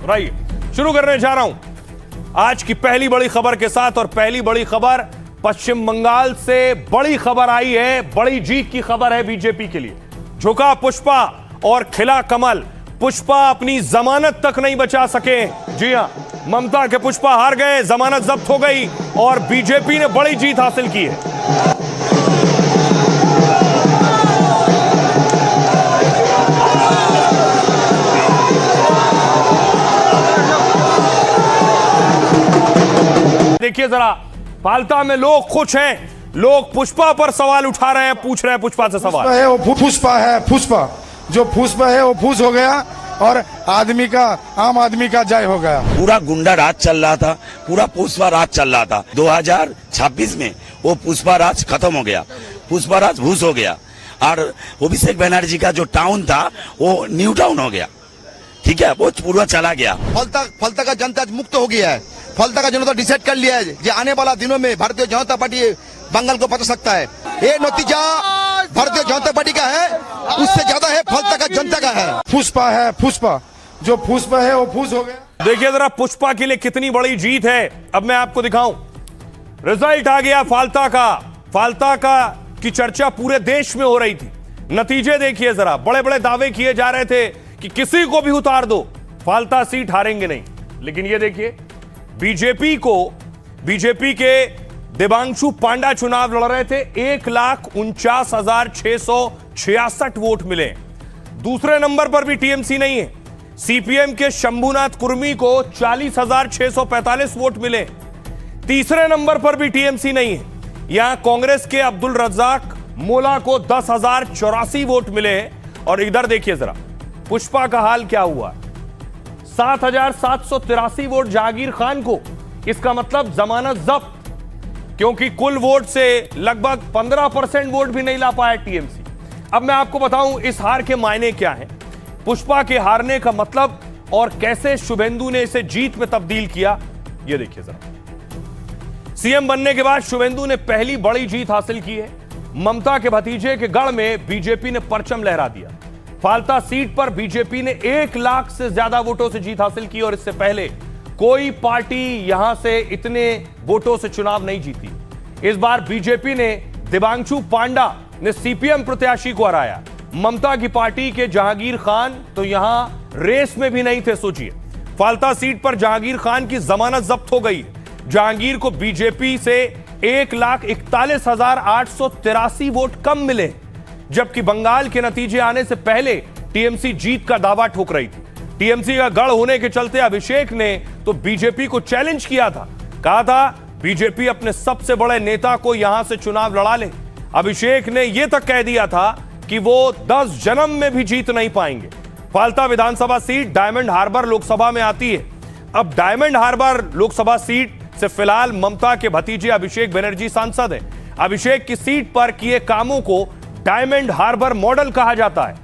रहिए, शुरू करने जा रहा हूं आज की पहली बड़ी खबर के साथ। और पहली बड़ी खबर पश्चिम बंगाल से बड़ी खबर आई है, बड़ी जीत की खबर है बीजेपी के लिए। झुका पुष्पा और खिला कमल। पुष्पा अपनी जमानत तक नहीं बचा सके। जी हां, ममता के पुष्पा हार गए, जमानत जब्त हो गई और बीजेपी ने बड़ी जीत हासिल की है। देखिए जरा, फालता में लोग खुश हैं, लोग पुष्पा पर सवाल उठा रहे हैं, पूछ रहे हैं पुष्पा से सवाल। है वो पुष्पा है, पुष्पा जो पुष्पा है वो फूस हो गया और आम आदमी का जय हो गया। पूरा गुंडा राज चल रहा था, पूरा पुष्पा राज चल रहा था। 2026 में वो पुष्पा राज खत्म हो गया, पुष्पा राज भूस हो गया और अभिषेक बनर्जी का जो टाउन था वो न्यू टाउन हो गया। ठीक है, वो पूरा चला गया। फलता का जनता मुक्त हो गया है। फलता का जनता डिसाइड कर लिया है कि आने वाला दिनों में भारतीय जनता पार्टी बंगाल को बचा सकता है। ये नतीजा भारतीय जनता पार्टी का है, उससे ज्यादा है फलता का जनता का है। पुष्पा है, पुष्पा जो पुष्पा है वो फूस हो गया। देखिए जरा पुष्पा के लिए कितनी बड़ी जीत है। अब मैं आपको दिखाऊं, रिजल्ट आ गया फालता का। फालता का की चर्चा पूरे देश में हो रही थी। नतीजे देखिए जरा, बड़े बड़े दावे किए जा रहे थे कि किसी को भी उतार दो, फालता सीट हारेंगे नहीं। लेकिन ये देखिए, बीजेपी के देवांशु पांडा चुनाव लड़ रहे थे, 1,49,666 वोट मिले। दूसरे नंबर पर भी टीएमसी नहीं है। सीपीएम के शंभुनाथ कुर्मी को 40,645 वोट मिले। तीसरे नंबर पर भी टीएमसी नहीं है। यहां कांग्रेस के अब्दुल रज्जाक मोला को 10,084 वोट मिले। और इधर देखिए जरा पुष्पा का हाल क्या हुआ, 7,783 वोट जहांगीर खान को। इसका मतलब जमानत जब्त, क्योंकि कुल वोट से लगभग 15% वोट भी नहीं ला पाया टीएमसी। अब मैं आपको बताऊं इस हार के मायने क्या हैं, पुष्पा के हारने का मतलब, और कैसे शुभेंदु ने इसे जीत में तब्दील किया। यह देखिए जरा, सीएम बनने के बाद शुभेंदु ने पहली बड़ी जीत हासिल की है। ममता के भतीजे के गढ़ में बीजेपी ने परचम लहरा दिया। फालता सीट पर बीजेपी ने 1 लाख से ज्यादा वोटों से जीत हासिल की और इससे पहले कोई पार्टी यहां से इतने वोटों से चुनाव नहीं जीती। इस बार बीजेपी ने देवांशु पांडा ने सीपीएम प्रत्याशी को हराया। ममता की पार्टी के जहांगीर खान तो यहां रेस में भी नहीं थे। सोचिए, फालता सीट पर जहांगीर खान की जमानत जब्त हो गई। जहांगीर को बीजेपी से 1,41,883 वोट कम मिले, जबकि बंगाल के नतीजे आने से पहले टीएमसी जीत का दावा ठोक रही थी। टीएमसी का गढ़ होने के चलते अभिषेक ने तो बीजेपी को चैलेंज किया था, कहा था बीजेपी अपने सबसे बड़े नेता को यहां से चुनाव लड़ा ले। अभिषेक ने यह तक कह दिया था कि वो 10 जन्म में भी जीत नहीं पाएंगे। फालता विधानसभा सीट डायमंड हार्बर लोकसभा में आती है। अब डायमंड हार्बर लोकसभा सीट से फिलहाल ममता के भतीजे अभिषेक बनर्जी सांसद हैं। अभिषेक की सीट पर किए कामों को डायमंड हार्बर मॉडल कहा जाता है।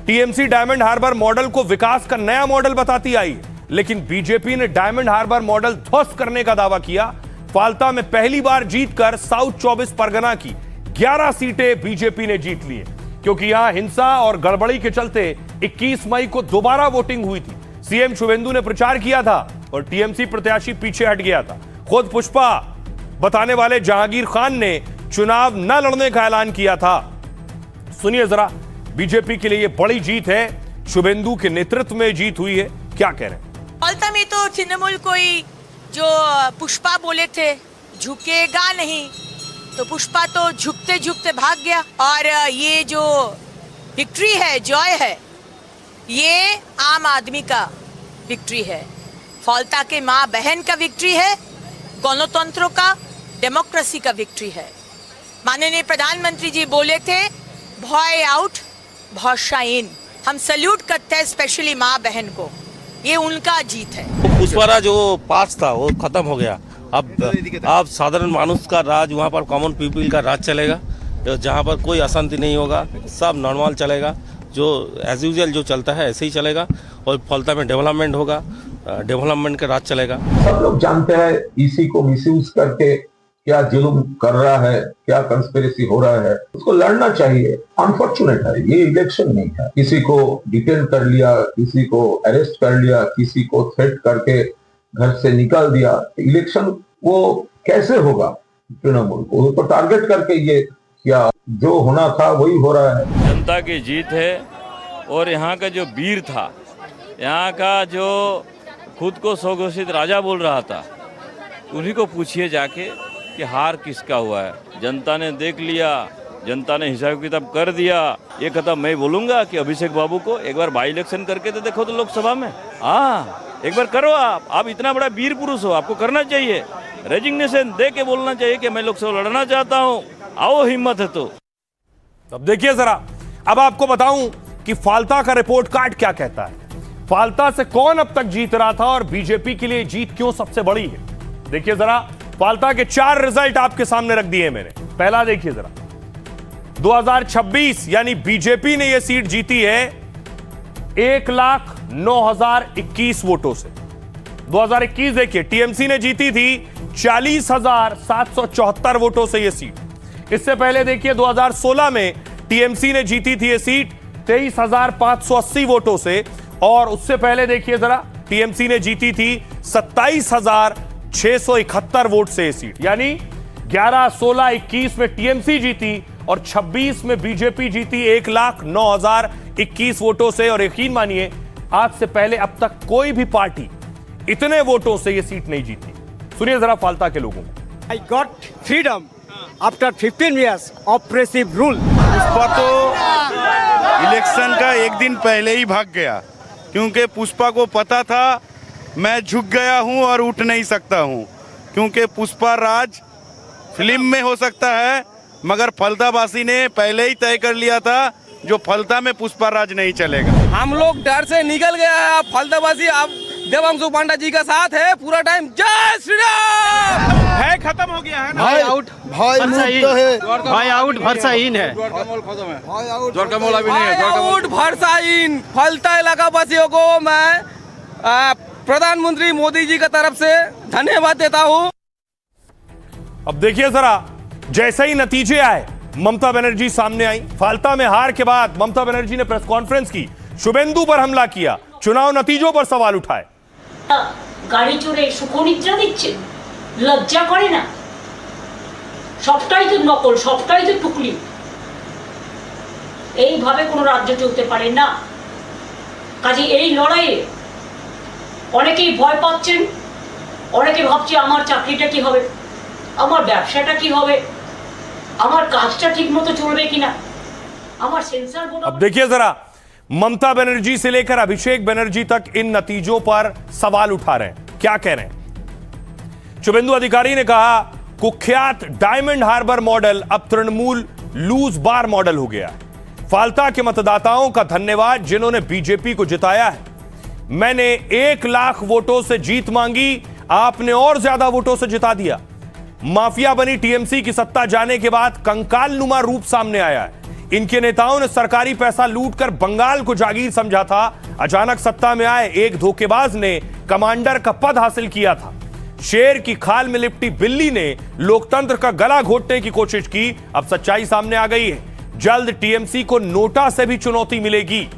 टीएमसी डायमंड हार्बर मॉडल को विकास का नया मॉडल बताती आई, लेकिन बीजेपी ने डायमंड हार्बर मॉडल ध्वस्त करने का दावा किया। फालता में पहली बार जीतकर साउथ 24 परगना की 11 सीटें बीजेपी ने जीत ली, क्योंकि यहां हिंसा और गड़बड़ी के चलते 21 मई को दोबारा वोटिंग हुई थी। सीएम शुभेंदु ने प्रचार किया था और टीएमसी प्रत्याशी पीछे हट गया था। खुद पुष्पा बताने वाले जहांगीर खान ने चुनाव न लड़ने का ऐलान किया था। सुनिए जरा, बीजेपी के लिए ये बड़ी जीत है, शुभेंदु के नेतृत्व में जीत हुई है, क्या कह रहे हैं। फालता में तो तृणमूल कोई जो पुष्पा बोले थे झुकेगा नहीं, तो पुष्पा तो झुकते झुकते भाग गया। और ये जो विक्ट्री है, जॉय है, ये आम आदमी का विक्ट्री है। फालता के माँ बहन का विक्ट्री है, गणतंत्रों का, डेमोक्रेसी का विक्ट्री है। माननीय प्रधानमंत्री जी बोले थे भय आउट भरोसा इन। हम सल्यूट करते हैं स्पेशली माँ बहन को, ये उनका जीत है। पुष्पा जो पास था वो खत्म हो गया। अब साधारण मानुष का राज, वहाँ पर कॉमन पीपल का राज चलेगा, जहाँ पर कोई अशांति नहीं होगा, सब नॉर्मल चलेगा, जो एज यूजुअल जो चलता है ऐसे ही चलेगा। और फलता में डेवलपमेंट होगा, डेवलपमेंट का राज चलेगा। सब लोग जानते हैं इसी को मिसयूज करके क्या जुल्म कर रहा है, क्या कंस्पिरेसी हो रहा है, उसको लड़ना चाहिए। अनफॉर्चुनेट है, ये इलेक्शन नहीं है। किसी को डिटेन कर लिया, किसी को अरेस्ट कर लिया, किसी को थ्रेट करके घर से निकाल दिया। इलेक्शन वो कैसे होगा? तृणमूल को टारगेट करके ये क्या जो होना था वही हो रहा है। जनता की जीत है और यहाँ का जो वीर था, यहाँ का जो खुद को स्वघोषित राजा बोल रहा था, उन्हीं को पूछिए जाके कि हार किसका हुआ है। जनता ने देख लिया, जनता ने हिसाब किताब कर दिया। ये खत्म मैं बोलूँगा कि अभिषेक बाबू को एक बार बाई इलेक्शन करके तो देखो तो लोकसभा में। हाँ, एक बार करो। आप इतना बड़ा वीर पुरुष हो, आपको करना चाहिए। रेजिग्नेशन दे के बोलना चाहिए कि मैं लोकसभा लड़ना चाहता हूँ, आओ हिम्मत है तो। अब देखिए जरा, अब आपको बताऊं कि फाल्ता का रिपोर्ट कार्ड क्या कहता है। फाल्ता से कौन अब तक जीत रहा था और बीजेपी के लिए जीत क्यों सबसे बड़ी है। देखिए जरा, फाल्ता के 4 रिजल्ट आपके सामने रख दिए मैंने। पहला देखिए जरा, 2026 यानी बीजेपी ने यह सीट जीती है 1,09,021 वोटों से। 2021 देखिए, टीएमसी ने जीती थी 40,774 वोटों से यह सीट। इससे पहले देखिए 2016 में टीएमसी ने जीती थी यह सीट 23,580 वोटों से, और उससे पहले देखिए जरा, टीएमसी ने जीती थी 27,671 वोट से यह सीट। यानी 11, 16, 21 में टीएमसी जीती और 26 में बीजेपी जीती 1,09,021 वोटों से। और यकीन मानिए, आज से पहले अब तक कोई भी पार्टी इतने वोटों से यह सीट नहीं जीती। सुनिए जरा फाल्ता के लोगों को। I got freedom after 15 years oppressive rule. Pushpa तो इलेक्शन का एक दिन पहले ही भाग गया, क्योंकि पुष्पा को पता था मैं झुक गया हूं और उठ नहीं सकता हूं, क्योंकि पुष्पा राज फिल्म में हो सकता है, मगर फलताबासी ने पहले ही तय कर लिया था जो फलता में पुष्पा राज नहीं चलेगा। हम लोग डर से निकल गया है। अब फलताबाजी अब देवांशु पांडा जी का साथ है पूरा टाइम। जय श्री राम है, खत्म हो गया है ना। भाई आउट, भाई आउट, भरसा इन है, भाई आउट भरसा इन। फलता इलाका वासियों को मैं प्रधानमंत्री मोदी जी की तरफ से धन्यवाद देता हूँ। अब देखिए जरा, जैसे ही नतीजे आए, ममता बनर्जी सामने आई। फाल्ता में हार के बाद ममता बनर्जी ने प्रेस कॉन्फ्रेंस की, शुभेंदु पर हमला किया, चुनाव नतीजों पर सवाल उठाए। গাড়ি চড়ে সুখনিদ্রা দিচ্ছেন, লজ্জা করে না? সবটাই তো নকল, সবটাই তো টুকলি। এইভাবে কোনো রাজ্য চলতে পারে না। কাজে এই লড়াইয়ে অনেকেই ভয় পাচ্ছেন, অনেকে ভাবছে আমার চাকরিটা কি হবে, আমার ব্যবসাটা কি হবে, আমার কাজটা ঠিকমতো চলবে কিনা, আমার সেন্সর বোর্ড। अब देखिए जरा, ममता बनर्जी से लेकर अभिषेक बनर्जी तक इन नतीजों पर सवाल उठा रहे हैं। क्या कह रहे हैं? शुभेंदु अधिकारी ने कहा, कुख्यात डायमंड हार्बर मॉडल अब तृणमूल लूज बार मॉडल हो गया है। फाल्ता के मतदाताओं का धन्यवाद जिन्होंने बीजेपी को जिताया है। मैंने 1 लाख वोटों से जीत मांगी, आपने और ज्यादा वोटों से जिता दिया। माफिया बनी टीएमसी की सत्ता जाने के बाद कंकाल नुमा रूप सामने आया है। इनके नेताओं ने सरकारी पैसा लूटकर बंगाल को जागीर समझा था। अचानक सत्ता में आए एक धोखेबाज ने कमांडर का पद हासिल किया था। शेर की खाल में लिपटी बिल्ली ने लोकतंत्र का गला घोटने की कोशिश की। अब सच्चाई सामने आ गई है, जल्द टीएमसी को नोटा से भी चुनौती मिलेगी।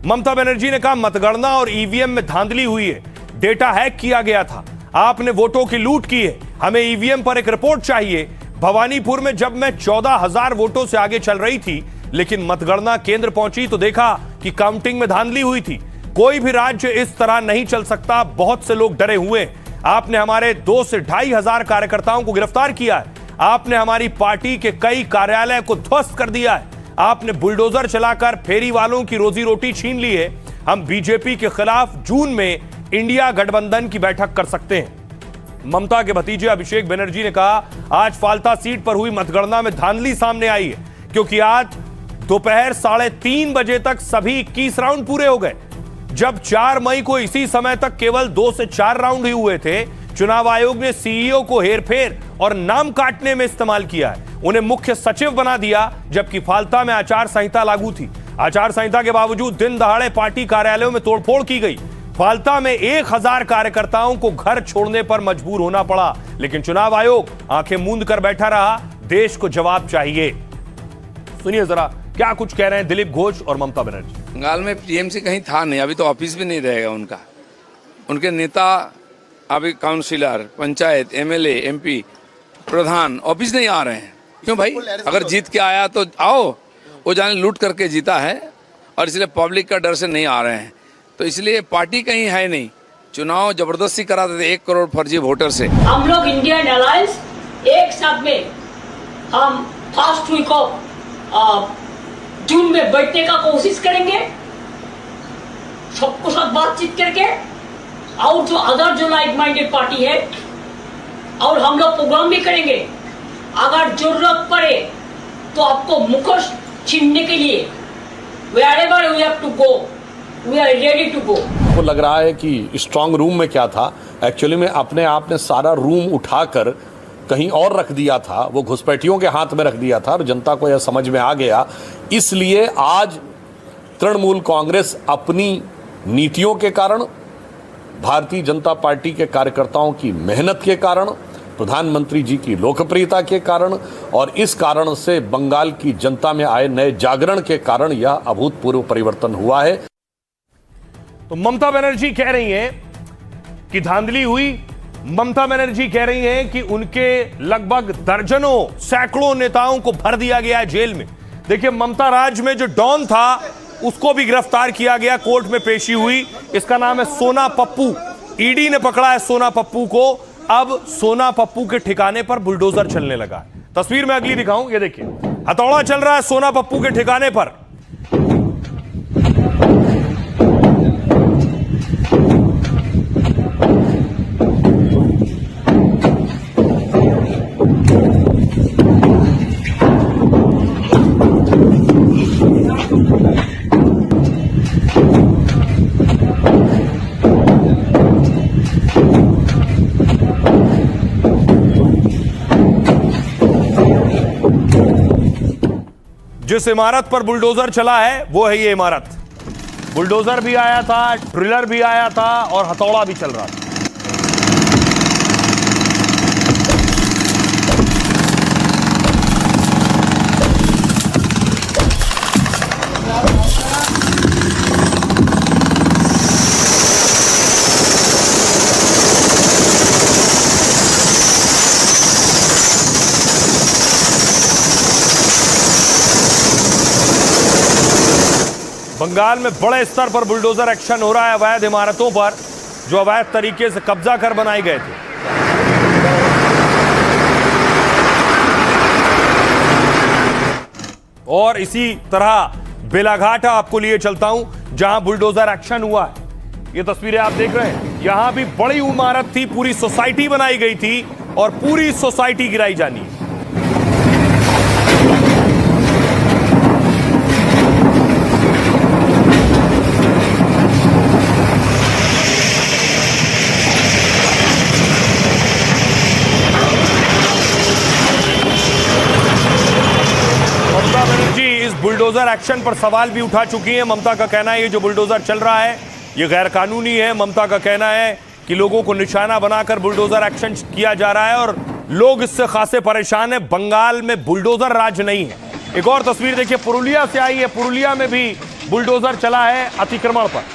ममता बनर्जी ने कहा, मतगणना और ईवीएम में धांधली हुई है, डेटा हैक किया गया था, आपने वोटों की लूट की है, हमें ईवीएम पर एक रिपोर्ट चाहिए। भवानीपुर में जब मैं 14,000 वोटों से आगे चल रही थी, लेकिन मतगणना केंद्र पहुंची तो देखा कि काउंटिंग में धांधली हुई थी। कोई भी राज्य इस तरह नहीं चल सकता, बहुत से लोग डरे हुए हैं। आपने हमारे 2 से 2,500 कार्यकर्ताओं को गिरफ्तार किया है, आपने हमारी पार्टी के कई कार्यालय को ध्वस्त कर दिया है, आपने बुलडोजर चलाकर फेरी वालों की रोजी रोटी छीन ली है। हम बीजेपी के खिलाफ जून में इंडिया गठबंधन की बैठक कर सकते हैं। ममता के भतीजे अभिषेक बनर्जी ने कहा, आज फाल्ता सीट पर हुई मतगणना में धांधली सामने आई है, क्योंकि आज दोपहर 3:30 बजे तक सभी 21 राउंड पूरे हो गए, जब 4 मई को इसी समय तक केवल 2 से 4 राउंड ही हुए थे। चुनाव आयोग ने सीईओ को हेरफेर और नाम काटने में इस्तेमाल किया है, उन्हें मुख्य सचिव बना दिया, जबकि फाल्ता में आचार संहिता लागू थी। आचार संहिता के बावजूद दिन दहाड़े पार्टी कार्यालयों में तोड़फोड़ की गई। फाल्ता में 1000 कार्यकर्ताओं को घर छोड़ने पर मजबूर होना पड़ा, लेकिन चुनाव आयोग आंखें मूंद कर बैठा रहा। देश को जवाब चाहिए। सुनिए जरा क्या कुछ कह रहे हैं दिलीप घोष और ममता बनर्जी। बंगाल में टीएमसी कहीं था नहीं, अभी तो ऑफिस भी नहीं रहेगा उनका। उनके नेता अभी काउंसिलर, पंचायत, एमएलए, एमपी, प्रधान ऑफिस नहीं आ रहे हैं। क्यों भाई? अगर जीत के आया तो आओ, वो जाने लूट करके जीता है और इसलिए पब्लिक का डर से नहीं आ रहे हैं। तो इसलिए पार्टी कहीं है नहीं, चुनाव जबरदस्ती कराते थे 1 करोड़ फर्जी वोटर से। हम लोग इंडियन अलायंस एक साथ में हम फर्स्ट वीक ऑफ जून में बैठने का कोशिश करेंगे, सबको साथ बातचीत करके, और जो अदर जो लाइक माइंडेड पार्टी है, और हम लोग प्रोग्राम भी करेंगे। अगर जरूरत पड़े तो आपको मुखोश छीनने के लिए wherever we have to go, we are ready to go। वो लग रहा है कि स्ट्रांग रूम में क्या था, एक्चुअली में अपने आप ने सारा रूम उठाकर कहीं और रख दिया था, वो घुसपैठियों के हाथ में रख दिया था और जनता को यह समझ में आ गया। इसलिए आज तृणमूल कांग्रेस अपनी नीतियों के कारण, भारतीय जनता पार्टी के कार्यकर्ताओं की मेहनत के कारण, प्रधानमंत्री जी की लोकप्रियता के कारण और इस कारण से बंगाल की जनता में आए नए जागरण के कारण यह अभूतपूर्व परिवर्तन हुआ है। तो ममता बनर्जी कह रही हैं कि धांधली हुई। ममता बनर्जी कह रही हैं कि उनके लगभग दर्जनों, सैकड़ों नेताओं को भर दिया गया है जेल में। देखिए, ममता राज में जो डॉन था उसको भी गिरफ्तार किया गया, कोर्ट में पेशी हुई। इसका नाम है सोना पप्पू। ईडी ने पकड़ा है सोना पप्पू को। अब सोना पप्पू के ठिकाने पर बुलडोजर चलने लगा है। तस्वीर में अगली दिखाऊं, ये देखिए, हथौड़ा चल रहा है सोना पप्पू के ठिकाने पर। जिस इमारत पर बुलडोजर चला है वो है ये इमारत। बुलडोजर भी आया था, ड्रिलर भी आया था और हथौड़ा भी चल रहा था। बंगाल में बड़े स्तर पर बुलडोजर एक्शन हो रहा है अवैध इमारतों पर, जो अवैध तरीके से कब्जा कर बनाए गए थे। और इसी तरह बेलाघाट आपको लिए चलता हूं, जहां बुलडोजर एक्शन हुआ है। ये तस्वीरें आप देख रहे हैं। यहां भी बड़ी इमारत थी, पूरी सोसाइटी बनाई गई थी और पूरी सोसाइटी गिराई जानी है। बुलडोजर एक्शन पर सवाल भी उठा चुकी हैं। ममता का कहना है ये जो बुलडोजर चल रहा है ये गैर कानूनी है। ममता का कहना है कि लोगों को निशाना बनाकर बुलडोजर एक्शन किया जा रहा है और लोग इससे खासे परेशान हैं। बंगाल में बुलडोजर राज नहीं है। एक और तस्वीर देखिए, पुरुलिया से आई है। पुरुलिया में भी बुलडोजर चला है अतिक्रमण पर।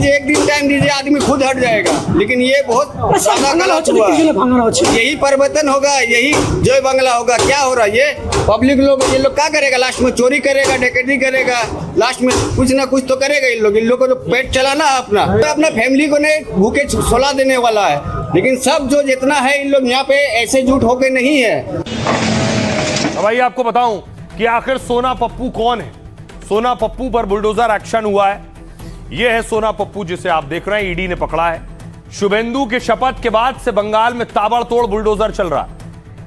एक दिन टाइम दीजिए, आदमी खुद हट जाएगा। लेकिन ये बहुत ज्यादा गलत हुआ। यही परिवर्तन होगा, यही जय बांग्ला होगा। क्या हो रहा है? ये पब्लिक लोग, ये लोग क्या करेगा? लास्ट में चोरी करेगा, डकैती करेगा, लास्ट में कुछ ना कुछ तो करेगा। इन लोग को तो पेट चलाना है अपना, तो अपना फैमिली को नहीं भूखे सोला देने वाला है। लेकिन सब जो जितना है इन लोग यहाँ पे ऐसे झूठ होके नहीं है। भाई आपको बताऊं कि आखिर सोना पप्पू कौन है। सोना पप्पू पर बुलडोजर एक्शन हुआ है। यह है सोना पप्पू जिसे आप देख रहे हैं, ईडी ने पकड़ा है। शुभेंदु के शपथ के बाद से बंगाल में ताबड़तोड़ बुलडोजर चल रहा है।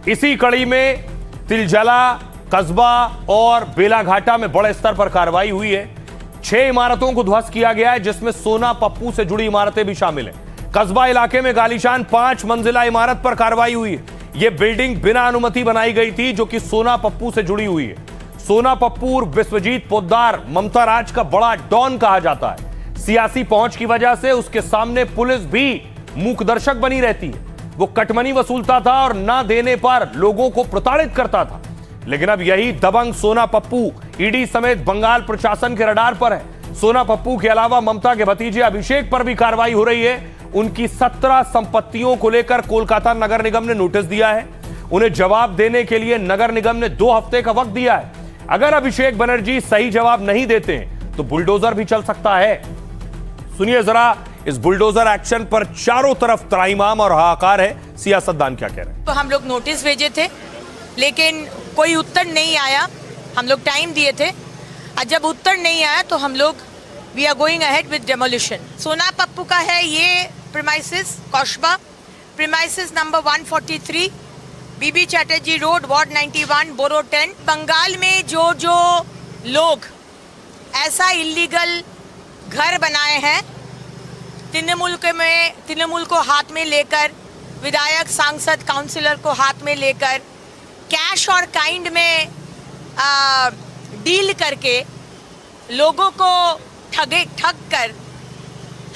इसी कड़ी में तिलजला, कस्बा और बेलाघाटा में बड़े स्तर पर कार्रवाई हुई है। 6 इमारतों को ध्वस्त किया गया है, जिसमें सोना पप्पू से जुड़ी इमारतें भी शामिल हैं। कस्बा इलाके में गालीशान 5 मंजिला इमारत पर कार्रवाई हुई है। यह बिल्डिंग बिना अनुमति बनाई गई थी, जो कि सोना पप्पू से जुड़ी हुई है। सोना पप्पू विश्वजीत पोद्दार ममता राज का बड़ा डॉन कहा जाता है। सियासी पहुंच की वजह से उसके सामने पुलिस भी मूकदर्शक बनी रहती है। वो कटमनी वसूलता था और ना देने पर लोगों को प्रताड़ित करता था। लेकिन अब यही दबंग सोना पप्पू ईडी समेत बंगाल प्रशासन के रडार पर है। सोना पप्पू के अलावा ममता के भतीजे अभिषेक पर भी कार्रवाई हो रही है। उनकी 17 संपत्तियों को लेकर कोलकाता नगर निगम ने नोटिस दिया है। उन्हें जवाब देने के लिए नगर निगम ने 2 हफ्ते का वक्त दिया है। अगर अभिषेक बनर्जी सही जवाब नहीं देते हैं तो बुलडोजर भी चल सकता है। सुनिए जरा इस बुलडोजर एक्शन पर चारों तरफ त्राहिमाम और हाहाकार है। सियासतदान क्या कह रहे हैं? तो हम लोग नोटिस भेजे थे, लेकिन कोई उत्तर नहीं आया। हम लोग टाइम दिए थे, और जब उत्तर नहीं आया तो हम लोग we are going ahead with demolition. Sona Pappu का है ये premises, Kasba premises number 143, B B Chatterjee road, ward 91, borough 10। Bengal में जो लोग ऐसा इलीगल घर बनाए हैं, तृणमूल को हाथ में लेकर, विधायक, सांसद, काउंसिलर को हाथ में लेकर, कैश और काइंड में डील करके लोगों को ठग कर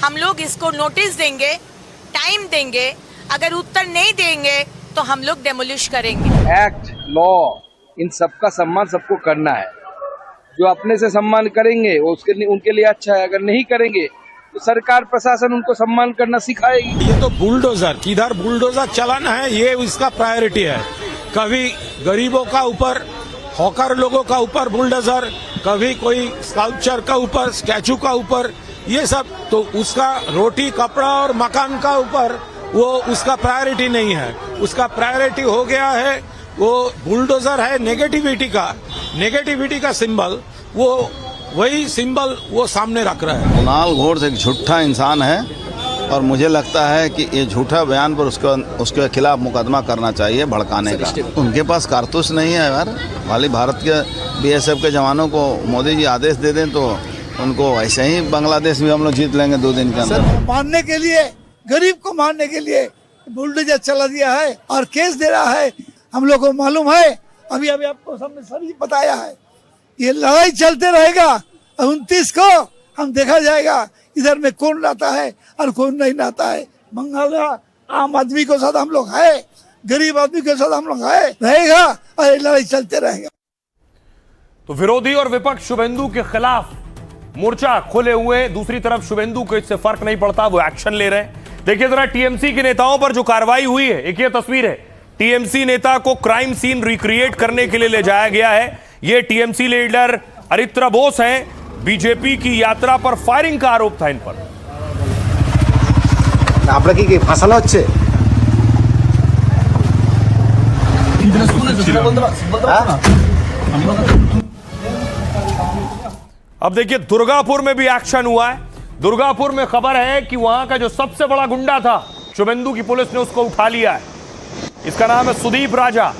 हम लोग इसको नोटिस देंगे, टाइम देंगे। अगर उत्तर नहीं देंगे तो हम लोग डेमोलिश करेंगे। एक्ट, लॉ, इन सबका सम्मान सबको करना है। जो अपने से सम्मान करेंगे वो उनके लिए अच्छा है, अगर नहीं करेंगे तो सरकार प्रशासन उनको सम्मान करना सिखाएगी। ये तो बुलडोजर, किधर बुलडोजर चलाना है ये इसका प्रायोरिटी है। कभी गरीबों का ऊपर, हॉकर लोगों का ऊपर बुलडोजर, कभी कोई स्कल्पचर का ऊपर, स्टैचू का ऊपर, ये सब। तो उसका रोटी, कपड़ा और मकान का ऊपर वो उसका प्रायोरिटी नहीं है। उसका प्रायोरिटी हो गया है वो बुलडोजर है नेगेटिविटी का सिंबल, वो वही सिंबल वो सामने रख रहा है। कुणाल घोष एक झूठा इंसान है और मुझे लगता है कि ये झूठा बयान पर उसके खिलाफ मुकदमा करना चाहिए, भड़काने का। उनके पास कारतूस नहीं है यार। खाली भारत के BSF के जवानों को मोदी जी आदेश दे दें तो उनको ऐसे ही बांग्लादेश भी हम लोग जीत लेंगे 2 दिन के अंदर। मारने के लिए, गरीब को मारने के लिए बुलडोजर चला दिया है और केस दे रहा है। हम लोग को मालूम है, अभी आपको सबने सभी बताया है। ये लड़ाई चलते रहेगा। 29 को हम देखा जाएगा इधर में कौन रहता है और कौन नहीं रहता है। बंगाल आम आदमी के साथ हम लोग है, गरीब आदमी के साथ हम लोग है, रहेगा और लड़ाई चलते रहेगा। तो विरोधी और विपक्ष शुभेंदु के खिलाफ मोर्चा खोले हुए। दूसरी तरफ शुभेंदु को इससे फर्क नहीं पड़ता, वो एक्शन ले रहे हैं। देखिए जरा टीएमसी के नेताओं पर जो कार्रवाई हुई है। एक ये तस्वीर है, टीएमसी नेता को क्राइम सीन रिक्रिएट करने के लिए ले जाया गया है। ये टीएमसी लीडर अरित्रा बोस हैं। बीजेपी की यात्रा पर फायरिंग का आरोप था इन पर। আপনাকে কি ফাঁসানো হচ্ছে? अब देखिए दुर्गापुर में भी एक्शन हुआ है। दुर्गापुर में खबर है कि वहां का जो सबसे बड़ा गुंडा था शुभेंदु की पुलिस ने उसको उठा लिया है। इसका नाम है सुदीप राजा।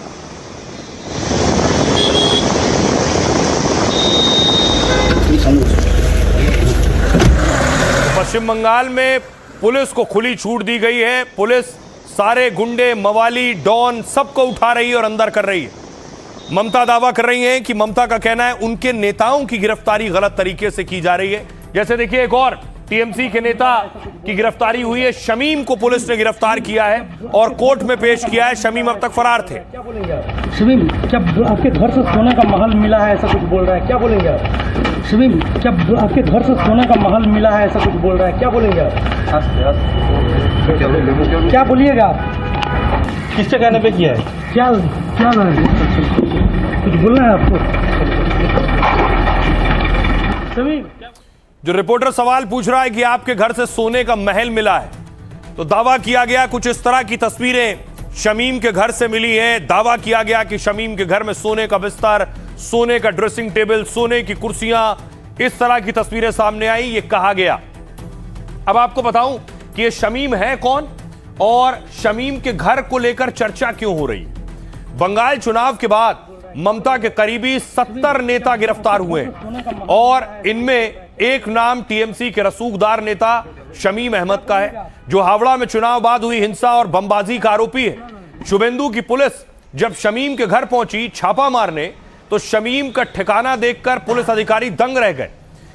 पश्चिम बंगाल में पुलिस को खुली छूट दी गई है। पुलिस सारे गुंडे, मवाली, डॉन सबको उठा रही है और अंदर कर रही है। ममता दावा कर रही हैं कि ममता का कहना है उनके नेताओं की गिरफ्तारी गलत तरीके से की जा रही है। जैसे देखिए एक और टीएमसी के नेता की गिरफ्तारी हुई है। शमीम को पुलिस ने गिरफ्तार किया है और कोर्ट में पेश किया है। शमीम अब तक फरार थे। क्या बोलेंगे आप? शमीम, क्या आपके घर से सोने का महल मिला है ऐसा कुछ बोल रहा है, क्या बोलेंगे आप? शमीम, क्या आपके घर से सोने का महल मिला है ऐसा कुछ बोल रहा है, क्या बोलेंगे आप? क्या बोलिएगा आप? किससे कहने पे किया है? क्या कुछ बोलना है आपको? शमीम, जो रिपोर्टर सवाल पूछ रहा है कि आपके घर से सोने का महल मिला है, तो दावा किया गया कुछ इस तरह की तस्वीरें शमीम के घर से मिली हैं। दावा किया गया कि शमीम के घर में सोने का बिस्तर, सोने का ड्रेसिंग टेबल, सोने की कुर्सियां, इस तरह की तस्वीरें सामने आई, ये कहा गया। अब आपको बताऊं कि ये शमीम है कौन और शमीम के घर को लेकर चर्चा क्यों हो रही है। बंगाल चुनाव के बाद ममता के करीबी 70 नेता गिरफ्तार हुए हैं और इनमें एक नाम टीएमसी के रसूखदार नेता शमीम अहमद का है, जो हावड़ा में चुनाव बाद हुई हिंसा और बमबाजी का आरोपी है। शुभेंदु की पुलिस जब शमीम के घर पहुंची छापा मारने, तो शमीम का ठिकाना देखकर पुलिस अधिकारी दंग रह गए,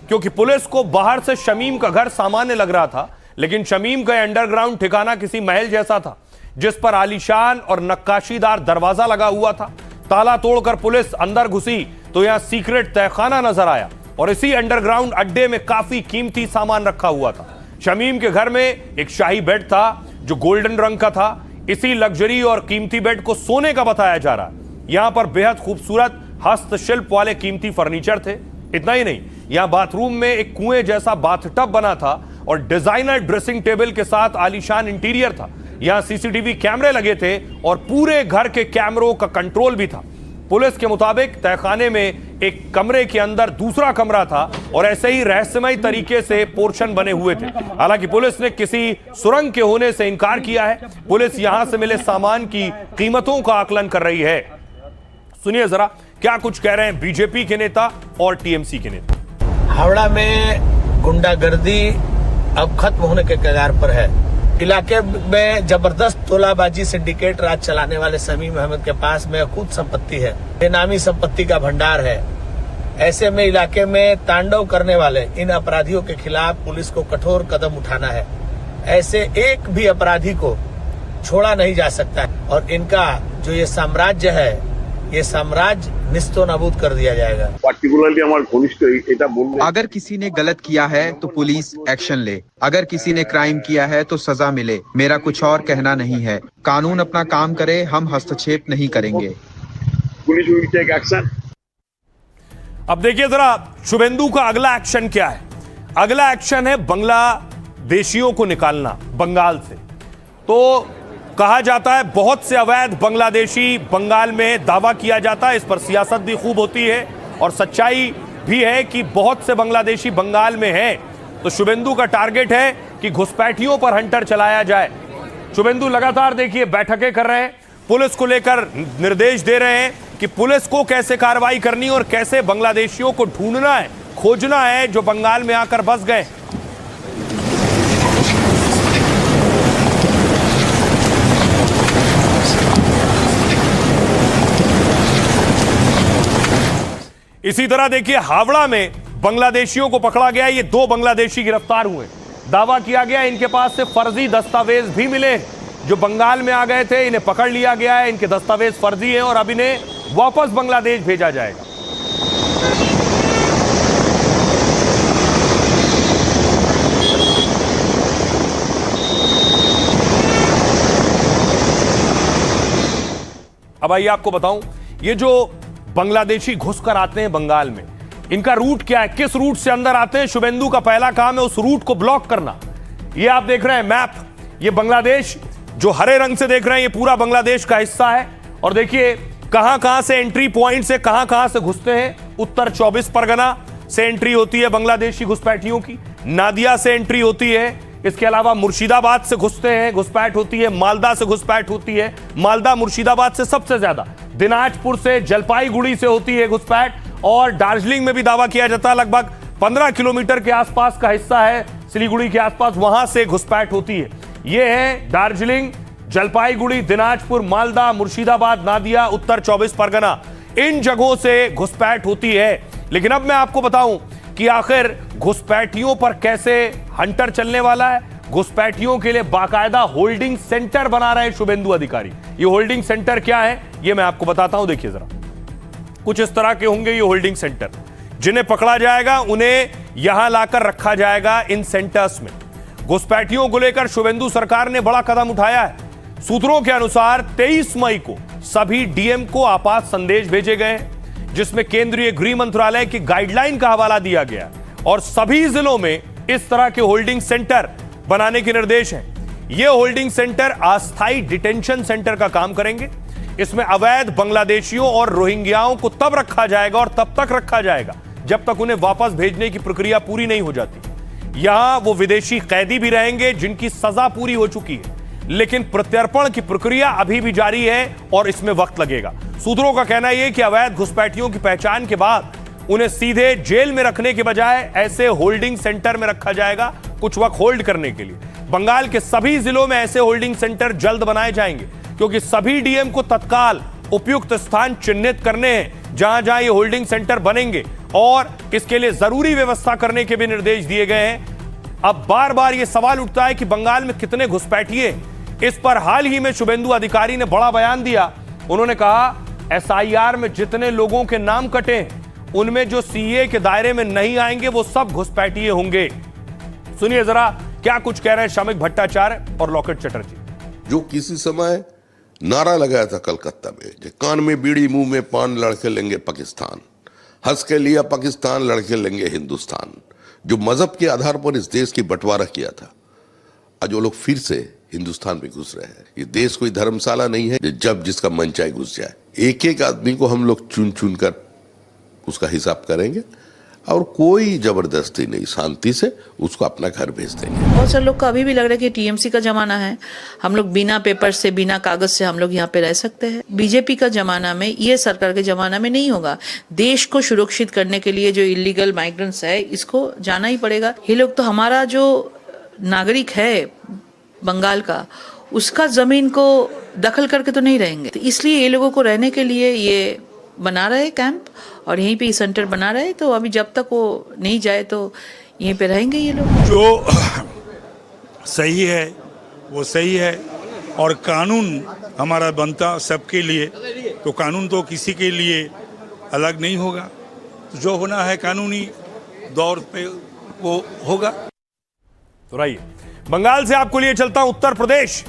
क्योंकि पुलिस को बाहर से शमीम का घर सामान्य लग रहा था, लेकिन शमीम का अंडरग्राउंड ठिकाना किसी महल जैसा था, जिस पर आलीशान और नक्काशीदार दरवाजा लगा हुआ था। ताला तोड़कर पुलिस अंदर घुसी तो यहां सीक्रेट तहखाना नजर आया और इसी अंडरग्राउंड अड्डे में काफी कीमती सामान रखा हुआ था। शमीम के घर में एक शाही बेड था जो गोल्डन रंग का था। इसी लग्जरी और कीमती बेड को सोने का बताया जा रहा है। यहां पर बेहद खूबसूरत हस्तशिल्प वाले कीमती फर्नीचर थे। इतना ही नहीं, यहां बाथरूम में एक कुएं जैसा बाथटब बना था और डिजाइनर ड्रेसिंग टेबल के साथ आलीशान इंटीरियर था। यहां सीसीटीवी कैमरे लगे थे और पूरे घर के कैमरों का कंट्रोल भी था। पुलिस के मुताबिक तहखाने में एक कमरे के अंदर दूसरा कमरा था और ऐसे ही रहस्यमय तरीके से पोर्शन बने हुए थे। हालांकि पुलिस ने किसी सुरंग के होने से इनकार किया है। पुलिस यहां से मिले सामान की कीमतों का आकलन कर रही है। सुनिए जरा क्या कुछ कह रहे हैं बीजेपी के नेता और टीएमसी के नेता। हावड़ा में गुंडागर्दी अब खत्म होने के कगार पर है। इलाके में जबरदस्त तोलाबाजी सिंडिकेट राज चलाने वाले शमीम अहमद के पास में अकूत संपत्ति है, बेनामी संपत्ति का भंडार है। ऐसे में इलाके में तांडव करने वाले इन अपराधियों के खिलाफ पुलिस को कठोर कदम उठाना है। ऐसे एक भी अपराधी को छोड़ा नहीं जा सकता और इनका जो ये साम्राज्य है, ये साम्राज्य निस्तो नाबूद कर दिया जाएगा। पार्टिकुलरली हमारे घनिष्ठ अगर किसी ने गलत किया है तो पुलिस एक्शन ले, अगर किसी ने क्राइम किया है तो सजा मिले। मेरा कुछ और कहना नहीं है। कानून अपना काम करे, हम हस्तक्षेप नहीं करेंगे। Police will take action. अब देखिए जरा शुभेंदु का अगला एक्शन क्या है। अगला एक्शन है बांग्लादेशियों को निकालना बंगाल से। तो कहा जाता है बहुत से अवैध बांग्लादेशी बंगाल में दावा किया जाता है। इस पर सियासत भी खूब होती है और सच्चाई भी है कि बहुत से बांग्लादेशी बंगाल में हैं। तो शुभेंदु का टारगेट है कि घुसपैठियों पर हंटर चलाया जाए। शुभेंदु लगातार देखिए बैठकें कर रहे हैं, पुलिस को लेकर निर्देश दे रहे हैं कि पुलिस को कैसे कार्रवाई करनी और कैसे बांग्लादेशियों को ढूंढना है, खोजना है जो बंगाल में आकर बस गए। इसी तरह देखिए हावड़ा में बांग्लादेशियों को पकड़ा गया। ये 2 बांग्लादेशी गिरफ्तार हुए। दावा किया गया इनके पास से फर्जी दस्तावेज भी मिले। जो बंगाल में आ गए थे इन्हें पकड़ लिया गया है, इनके दस्तावेज फर्जी हैं और अब इन्हें वापस बांग्लादेश भेजा जाएगा। अब आइए आपको बताऊं, ये जो बांग्लादेशी घुसकर आते हैं बंगाल में, इनका रूट क्या है, किस रूट से अंदर आते हैं। शुभेंदु का पहला काम है उस रूट को ब्लॉक करना। ये आप देख रहे हैं मैप, ये बांग्लादेश जो हरे रंग से देख रहे हैं ये पूरा बांग्लादेश का हिस्सा है। और देखिए कहां कहां से एंट्री पॉइंट से कहां कहां से घुसते हैं। उत्तर 24 परगना से एंट्री होती है बांग्लादेशी घुसपैठियों की, नादिया से एंट्री होती है, इसके अलावा मुर्शिदाबाद से घुसते हैं, घुसपैठ होती है, मालदा से घुसपैठ होती है, मालदा मुर्शिदाबाद से सबसे ज्यादा, दिनाजपुर से, जलपाईगुड़ी से होती है घुसपैठ, और दार्जिलिंग में भी दावा किया जाता है लगभग 15 किलोमीटर के आसपास का हिस्सा है सिलीगुड़ी के आसपास, वहां से घुसपैठ होती है। ये है दार्जिलिंग, जलपाईगुड़ी, दिनाजपुर, मालदा, मुर्शिदाबाद, नादिया, उत्तर 24 परगना, इन जगहों से घुसपैठ होती है। लेकिन अब मैं आपको बताऊं कि आखिर घुसपैठियों पर कैसे हंटर चलने वाला है। घुसपैठियों के लिए बाकायदा होल्डिंग सेंटर बना रहे हैं शुभेंदु अधिकारी। ये होल्डिंग सेंटर क्या है ये मैं आपको बताता हूं। देखिए जरा, कुछ इस तरह के होंगे ये होल्डिंग सेंटर। जिन्हें पकड़ा जाएगा उन्हें यहां लाकर रखा जाएगा इन सेंटर्स में। घुसपैठियों को लेकर शुभेंदु सरकार ने बड़ा कदम उठाया है। सूत्रों के अनुसार 23 मई को सभी डीएम को आपात संदेश भेजे गए हैं, जिसमें केंद्रीय गृह मंत्रालय की गाइडलाइन का हवाला दिया गया और सभी जिलों में इस तरह के होल्डिंग सेंटर बनाने के निर्देश हैं। ये होल्डिंग सेंटर अस्थायी डिटेंशन सेंटर का काम करेंगे। इसमें अवैध बांग्लादेशियों और रोहिंग्याओं को तब रखा जाएगा और तब तक रखा जाएगा जब तक उन्हें वापस भेजने की प्रक्रिया पूरी नहीं हो जाती। यहां वो विदेशी कैदी भी रहेंगे जिनकी सजा पूरी हो चुकी है। लेकिन प्रत्यर्पण की प्रक्रिया अभी भी जारी है और इसमें वक्त लगेगा। सूत्रों का कहना यह कि अवैध घुसपैठियों की पहचान के बाद उन्हें सीधे जेल में रखने के बजाय ऐसे होल्डिंग सेंटर में रखा जाएगा, कुछ वक्त होल्ड करने के लिए। बंगाल के सभी जिलों में ऐसे होल्डिंग सेंटर जल्द बनाए जाएंगे, क्योंकि सभी डीएम को तत्काल उपयुक्त स्थान चिन्हित करने हैं जहां जहां ये होल्डिंग सेंटर बनेंगे, और इसके लिए जरूरी व्यवस्था करने के भी निर्देश दिए गए हैं। अब बार बार ये सवाल उठता है कि बंगाल में कितने घुसपैठिए। इस पर हाल ही में शुभेंदु अधिकारी ने बड़ा बयान दिया। उन्होंने कहा एसआईआर में जितने लोगों के नाम कटे उनमें जो सीए के दायरे में नहीं आएंगे वो सब घुसपैठिए होंगे। सुनिए जरा क्या कुछ कह रहे हैं शमिक भट्टाचार्य और लॉकेट चटर्जी। जो किसी समय नारा लगाया था कलकत्ता में, जो कान में बीड़ी मुंह में पान, लड़के लेंगे पाकिस्तान, हंस के लिया पाकिस्तान, लड़के लेंगे हिंदुस्तान, जो मजहब के आधार पर इस देश की बंटवारा किया था, आज वो लोग फिर से हिंदुस्तान में घुस रहे हैं। ये देश कोई धर्मशाला नहीं है जब जिसका मन चाहे घुस जाए। एक एक आदमी को हम लोग चुन चुन कर उसका हिसाब करेंगे और कोई जबरदस्ती नहीं, शांति से उसको अपना घर भेज देंगे। बहुत सारे लोग को अभी भी लग रहा है कि टीएमसी का जमाना है, हम लोग बिना पेपर से, बिना कागज से हम लोग यहाँ पे रह सकते हैं। बीजेपी का जमाना में, ये सरकार के जमाना में नहीं होगा। देश को सुरक्षित करने के लिए जो इलीगल माइग्रेंट्स है, इसको जाना ही पड़ेगा। ये लोग तो हमारा जो नागरिक है बंगाल का, उसका जमीन को दखल करके तो नहीं रहेंगे। तो इसलिए ये लोगों को रहने के लिए ये बना रहे कैंप और यहीं पे सेंटर बना रहे। तो अभी जब तक वो नहीं जाए तो यहीं पे रहेंगे ये लोग। जो सही है वो सही है, और कानून हमारा बनता सबके लिए, तो कानून तो किसी के लिए अलग नहीं होगा। जो होना है कानूनी दौर पे वो होगा। तो रहिए, बंगाल से आपको लिए चलता हूं उत्तर प्रदेश।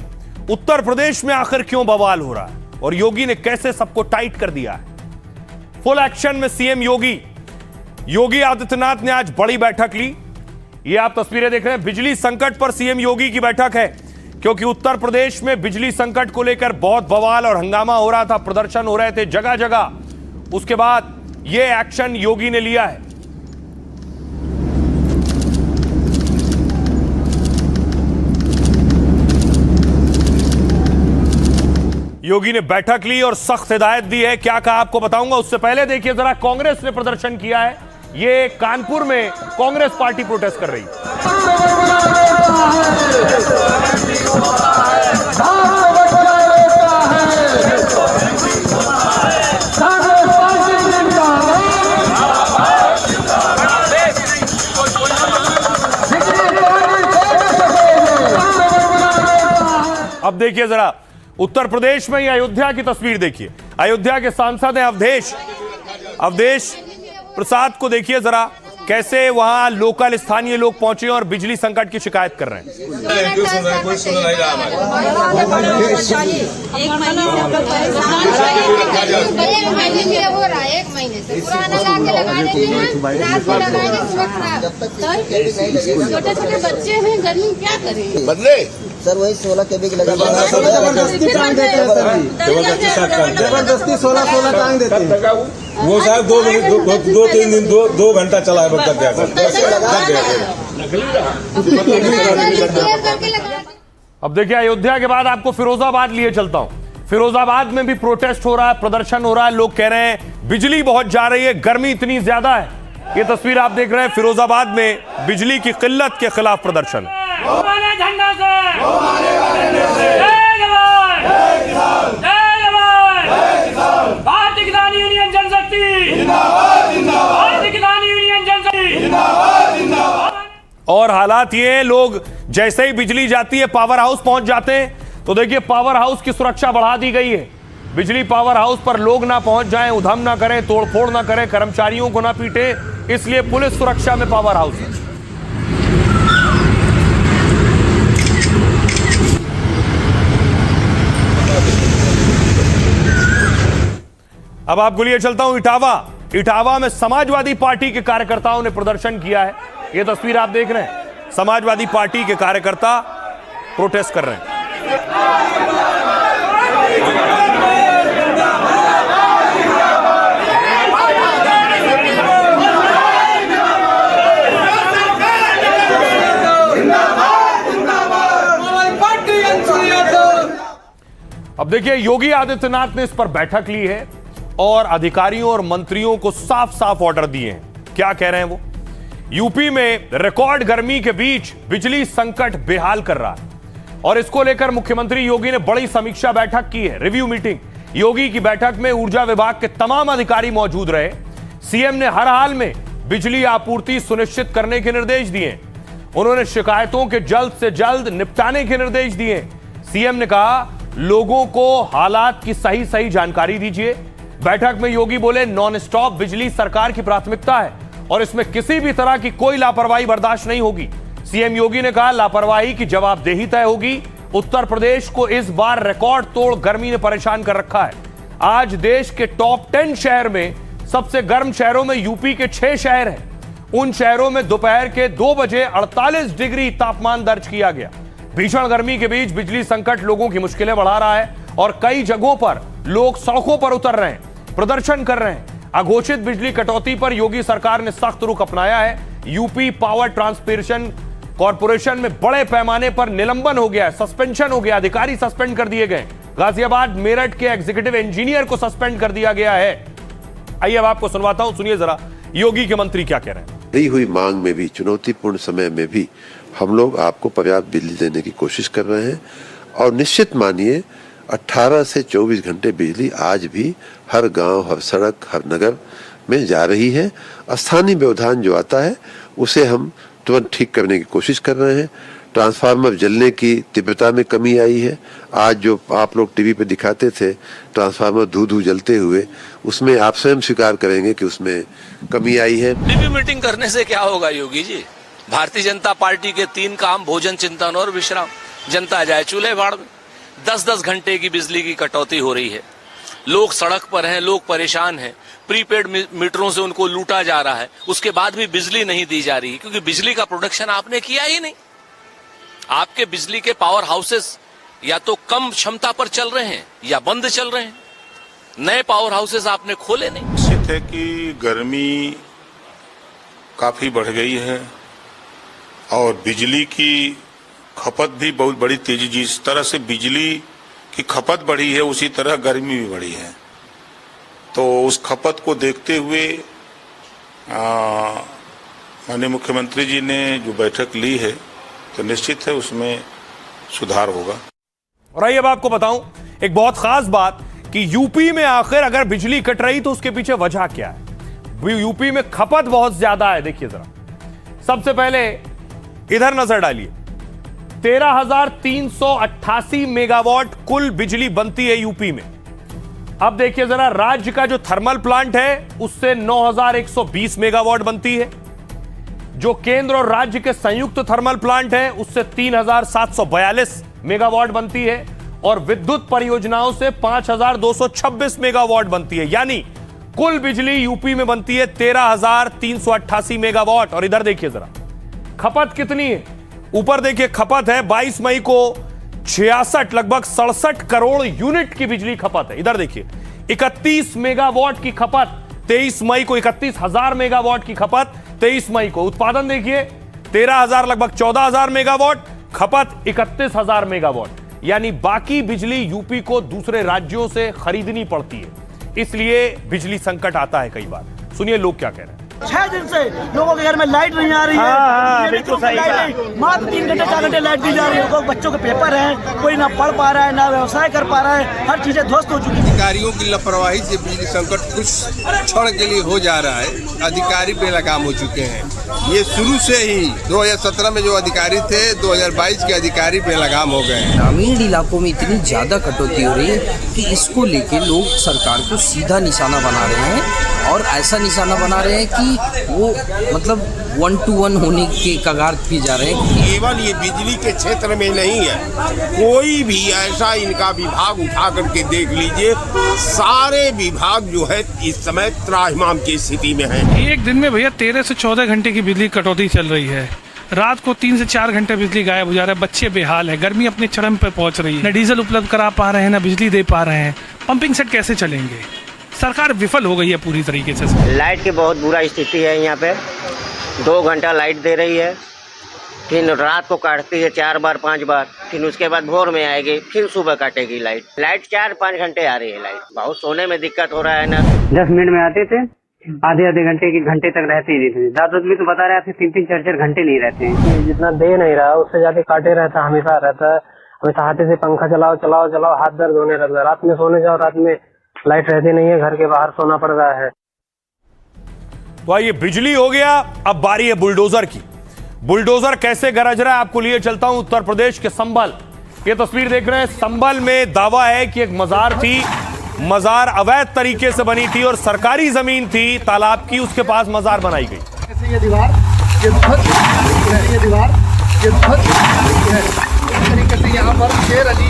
उत्तर प्रदेश में आखिर क्यों बवाल हो रहा है और योगी ने कैसे सबको टाइट कर दिया है। फुल एक्शन में सीएम योगी आदित्यनाथ ने आज बड़ी बैठक ली। ये आप तस्वीरें देख रहे हैं, बिजली संकट पर सीएम योगी की बैठक है, क्योंकि उत्तर प्रदेश में बिजली संकट को लेकर बहुत बवाल और हंगामा हो रहा था, प्रदर्शन हो रहे थे जगह जगह। उसके बाद यह एक्शन योगी ने लिया है। योगी ने बैठक ली और सख्त हिदायत दी है। क्या कहा आपको बताऊंगा, उससे पहले देखिए जरा कांग्रेस ने प्रदर्शन किया है। ये कानपुर में कांग्रेस पार्टी प्रोटेस्ट कर रही है। अब देखिए जरा उत्तर प्रदेश में अयोध्या की तस्वीर देखिए। अयोध्या के सांसद हैं अवधेश प्रसाद को देखिए जरा, कैसे वहां लोकल स्थानीय लोग पहुंचे और बिजली संकट की शिकायत कर रहे हैं। छोटे छोटे बच्चे हैं, गर्मी क्या करें। बदले सर वही 16 केवी की लगा, जबरदस्ती टांग देते हैं सर जी, जबरदस्ती 16 टांग देते हैं। वो शायद 2-3 दिन 2 घंटा चला है, तक गया। अब देखिए अयोध्या के बाद आपको फिरोजाबाद लिए चलता हूं। फिरोजाबाद में भी प्रोटेस्ट हो रहा है, प्रदर्शन हो रहा है। लोग कह रहे हैं बिजली बहुत जा रही है, गर्मी इतनी ज्यादा है। ये तस्वीर आप देख रहे हैं, फिरोजाबाद में बिजली की किल्लत के खिलाफ प्रदर्शन। भारतीय किसान यूनियन जनशक्ति भारतीय किसान यूनियन जनशक्ति। और हालात ये, लोग जैसे ही बिजली जाती है पावर हाउस पहुंच जाते हैं। तो देखिए पावर हाउस की सुरक्षा बढ़ा दी गई है। बिजली पावर हाउस पर लोग ना पहुंच जाएं, उधम ना करें, तोड़फोड़ ना करें, कर्मचारियों को ना पीटे, इसलिए पुलिस सुरक्षा में पावर हाउस है। अब आपको लिए चलता हूं इटावा में समाजवादी पार्टी के कार्यकर्ताओं ने प्रदर्शन किया है। यह तस्वीर आप देख रहे हैं, समाजवादी पार्टी के कार्यकर्ता प्रोटेस्ट कर रहे हैं। पार्टी अब देखिए, योगी आदित्यनाथ ने इस पर बैठक ली है और अधिकारियों और मंत्रियों को साफ साफ ऑर्डर दिए हैं। क्या कह रहे हैं वो? यूपी में रिकॉर्ड गर्मी के बीच बिजली संकट बेहाल कर रहा है और इसको लेकर मुख्यमंत्री योगी ने बड़ी समीक्षा बैठक की है, रिव्यू मीटिंग। योगी की बैठक में ऊर्जा विभाग के तमाम अधिकारी मौजूद रहे। सीएम ने हर हाल में बिजली आपूर्ति सुनिश्चित करने के निर्देश दिए। उन्होंने शिकायतों के जल्द से जल्द निपटाने के निर्देश दिए। सीएम ने कहा, लोगों को हालात की सही जानकारी दीजिए। बैठक में योगी बोले, नॉन स्टॉप बिजली सरकार की प्राथमिकता है और इसमें किसी भी तरह की कोई लापरवाही बर्दाश्त नहीं होगी। सीएम योगी ने कहा, लापरवाही की जवाबदेही तय होगी। उत्तर प्रदेश को इस बार रिकॉर्ड तोड़ गर्मी ने परेशान कर रखा है। आज देश के टॉप 10 शहर में सबसे गर्म शहरों में यूपी के 6 शहर हैं। उन शहरों में दोपहर के 2 बजे 48 डिग्री तापमान दर्ज किया गया। भीषण गर्मी के बीच बिजली संकट लोगों की मुश्किलें बढ़ा रहा है और कई जगहों पर लोग सड़कों पर उतर रहे हैं, प्रदर्शन कर रहे हैं। अघोषित बिजली कटौती पर योगी सरकार ने सख्त रुख अपनाया है। यूपी पावर ट्रांसमिशन कॉर्पोरेशन में बड़े पैमाने पर निलंबन हो गया है, सस्पेंशन हो गया, अधिकारी सस्पेंड कर दिए गए। गाजियाबाद मेरठ के एग्जीक्यूटिव इंजीनियर को सस्पेंड कर दिया गया है। आइए अब आपको सुनवाता हूं, सुनिए जरा योगी के मंत्री क्या कह रहे हैं। बढ़ी हुई मांग में भी, चुनौतीपूर्ण समय में भी हम लोग आपको पर्याप्त बिजली देने की कोशिश कर रहे हैं और निश्चित मानिए 18 से 24 घंटे बिजली आज भी हर गांव, हर सड़क, हर नगर में जा रही है। स्थानीय व्यवधान जो आता है उसे हम तुरंत ठीक करने की कोशिश कर रहे हैं। ट्रांसफार्मर जलने की तीव्रता में कमी आई है। आज जो आप लोग टीवी पे दिखाते थे ट्रांसफार्मर धू जलते हुए, उसमें आप स्वयं स्वीकार करेंगे कि उसमें कमी आई है। रिव्यू मीटिंग करने से क्या होगा योगी जी? भारतीय जनता पार्टी के 3 काम, भोजन, चिंतन और विश्राम। जनता जाए चूल्हे भाड़ में। 10-10 घंटे की बिजली की कटौती हो रही है। लोग सड़क पर हैं, लोग परेशान हैं। प्रीपेड मीटरों से उनको लूटा जा रहा है। उसके बाद भी बिजली नहीं दी जा रही क्योंकि बिजली का प्रोडक्शन आपने किया ही नहीं। आपके बिजली के पावर हाउसेस या तो कम क्षमता पर चल रहे हैं या बंद चल रहे हैं। नए पावर हाउसेस आपने खोले नहीं। निश्चित है कि गर्मी काफी बढ़ गई है और बिजली की खपत भी बहुत बड़ी तेजी, जिस तरह से बिजली की खपत बढ़ी है उसी तरह गर्मी भी बढ़ी है। तो उस खपत को देखते हुए माननीय मुख्यमंत्री जी ने जो बैठक ली है तो निश्चित है उसमें सुधार होगा। और आइए अब आपको बताऊं एक बहुत खास बात कि यूपी में आखिर अगर बिजली कट रही तो उसके पीछे वजह क्या है। यूपी में खपत बहुत ज्यादा है। देखिए जरा, सबसे पहले इधर नजर डालिए। 13,388 मेगावाट कुल बिजली बनती है यूपी में। अब देखिए जरा, राज्य का जो थर्मल प्लांट है उससे 9,120 मेगावाट बनती है। जो केंद्र और राज्य के संयुक्त थर्मल प्लांट है उससे 3,742 मेगावाट बनती है और विद्युत परियोजनाओं से 5,226 मेगावाट बनती है। यानी कुल बिजली यूपी में बनती है 13,388 मेगावाट। और इधर देखिए जरा खपत कितनी है। ऊपर देखिए खपत है 22 मई को 66 लगभग 67 करोड़ यूनिट की बिजली खपत है। इधर देखिए 31 मेगावाट की खपत 23 मई को, 31,000 मेगावाट की खपत 23 मई को। उत्पादन देखिए 13,000 लगभग 14,000 मेगावाट, खपत 31,000 मेगावाट। यानी बाकी बिजली यूपी को दूसरे राज्यों से खरीदनी पड़ती है, इसलिए बिजली संकट आता है कई बार। सुनिए लोग क्या कह रहे हैं। 6 दिन से लोगों के घर में लाइट नहीं आ रही है। बिल्कुल सही है। मात्र 3 घंटे 4 घंटे लाइट दी जा रही है। लोग बच्चों के पेपर हैं, कोई ना पढ़ पा रहा है ना व्यवसाय कर पा रहा है। हर चीजें ध्वस्त हो चुकी है। अधिकारियों की लापरवाही से बिजली संकट कुछ क्षण के लिए हो जा रहा है। अधिकारी बेलगाम हो चुके हैं। ये शुरू से ही 2017 में जो अधिकारी थे 2022 के अधिकारी बेलगाम हो गए। ग्रामीण इलाकों में इतनी ज्यादा कटौती हो रही है कि इसको लेके लोग सरकार को सीधा निशाना बना रहे हैं और ऐसा निशाना बना रहे हैं कि वो मतलब 1 to 1 होने के कगार पे जा रहे हैं। केवल ये बिजली के क्षेत्र में नहीं है, कोई भी ऐसा इनका विभाग उठा करके देख लीजिए, सारे विभाग जो है इस समय त्राहिमाम की स्थिति में है। एक दिन में भैया 13 से 14 घंटे की बिजली कटौती चल रही है। रात को 3 से 4 घंटे बिजली गायब हो जा रहा है। बच्चे बेहाल है। गर्मी अपने चरम पे पहुंच रही है। न डीजल उपलब्ध करा पा रहे हैं, न बिजली दे पा रहे हैं। पंपिंग सेट कैसे चलेंगे? सरकार विफल हो गई है पूरी तरीके से। लाइट की बहुत बुरा स्थिति है। यहाँ पे 2 घंटा लाइट दे रही है, फिर रात को काटती है 4 बार 5 बार, फिर उसके बाद भोर में आएगी, फिर सुबह काटेगी लाइट 4-5 घंटे आ रही है लाइट। बहुत सोने में दिक्कत हो रहा है ना। 10 मिनट में आते थे, आधे घंटे की घंटे तक रहते ही नहीं थे। रात में तो बता रहे थे 3-3 4-4 घंटे नहीं रहते हैं। जितना दे नहीं रहा उससे ज्यादा काटे रहता, हमेशा रहता है। हमेशा हाथे से पंखा चलाओ हाथ दर्द होने लगता है। रात में सोने जाओ, रात में लाइट रहती नहीं है, घर के बाहर सोना पड़ रहा है। तो ये बिजली हो गया, अब बारी है बुलडोजर की। बुलडोजर कैसे गरज रहा है आपको लिए चलता हूं उत्तर प्रदेश के संभल। ये तस्वीर देख रहे हैं, संभल में दावा है कि एक मजार थी, मजार अवैध तरीके से बनी थी और सरकारी जमीन थी तालाब की, उसके पास मजार बनाई गई। ये दीवार इस तरीके से यहाँ पर शेर अली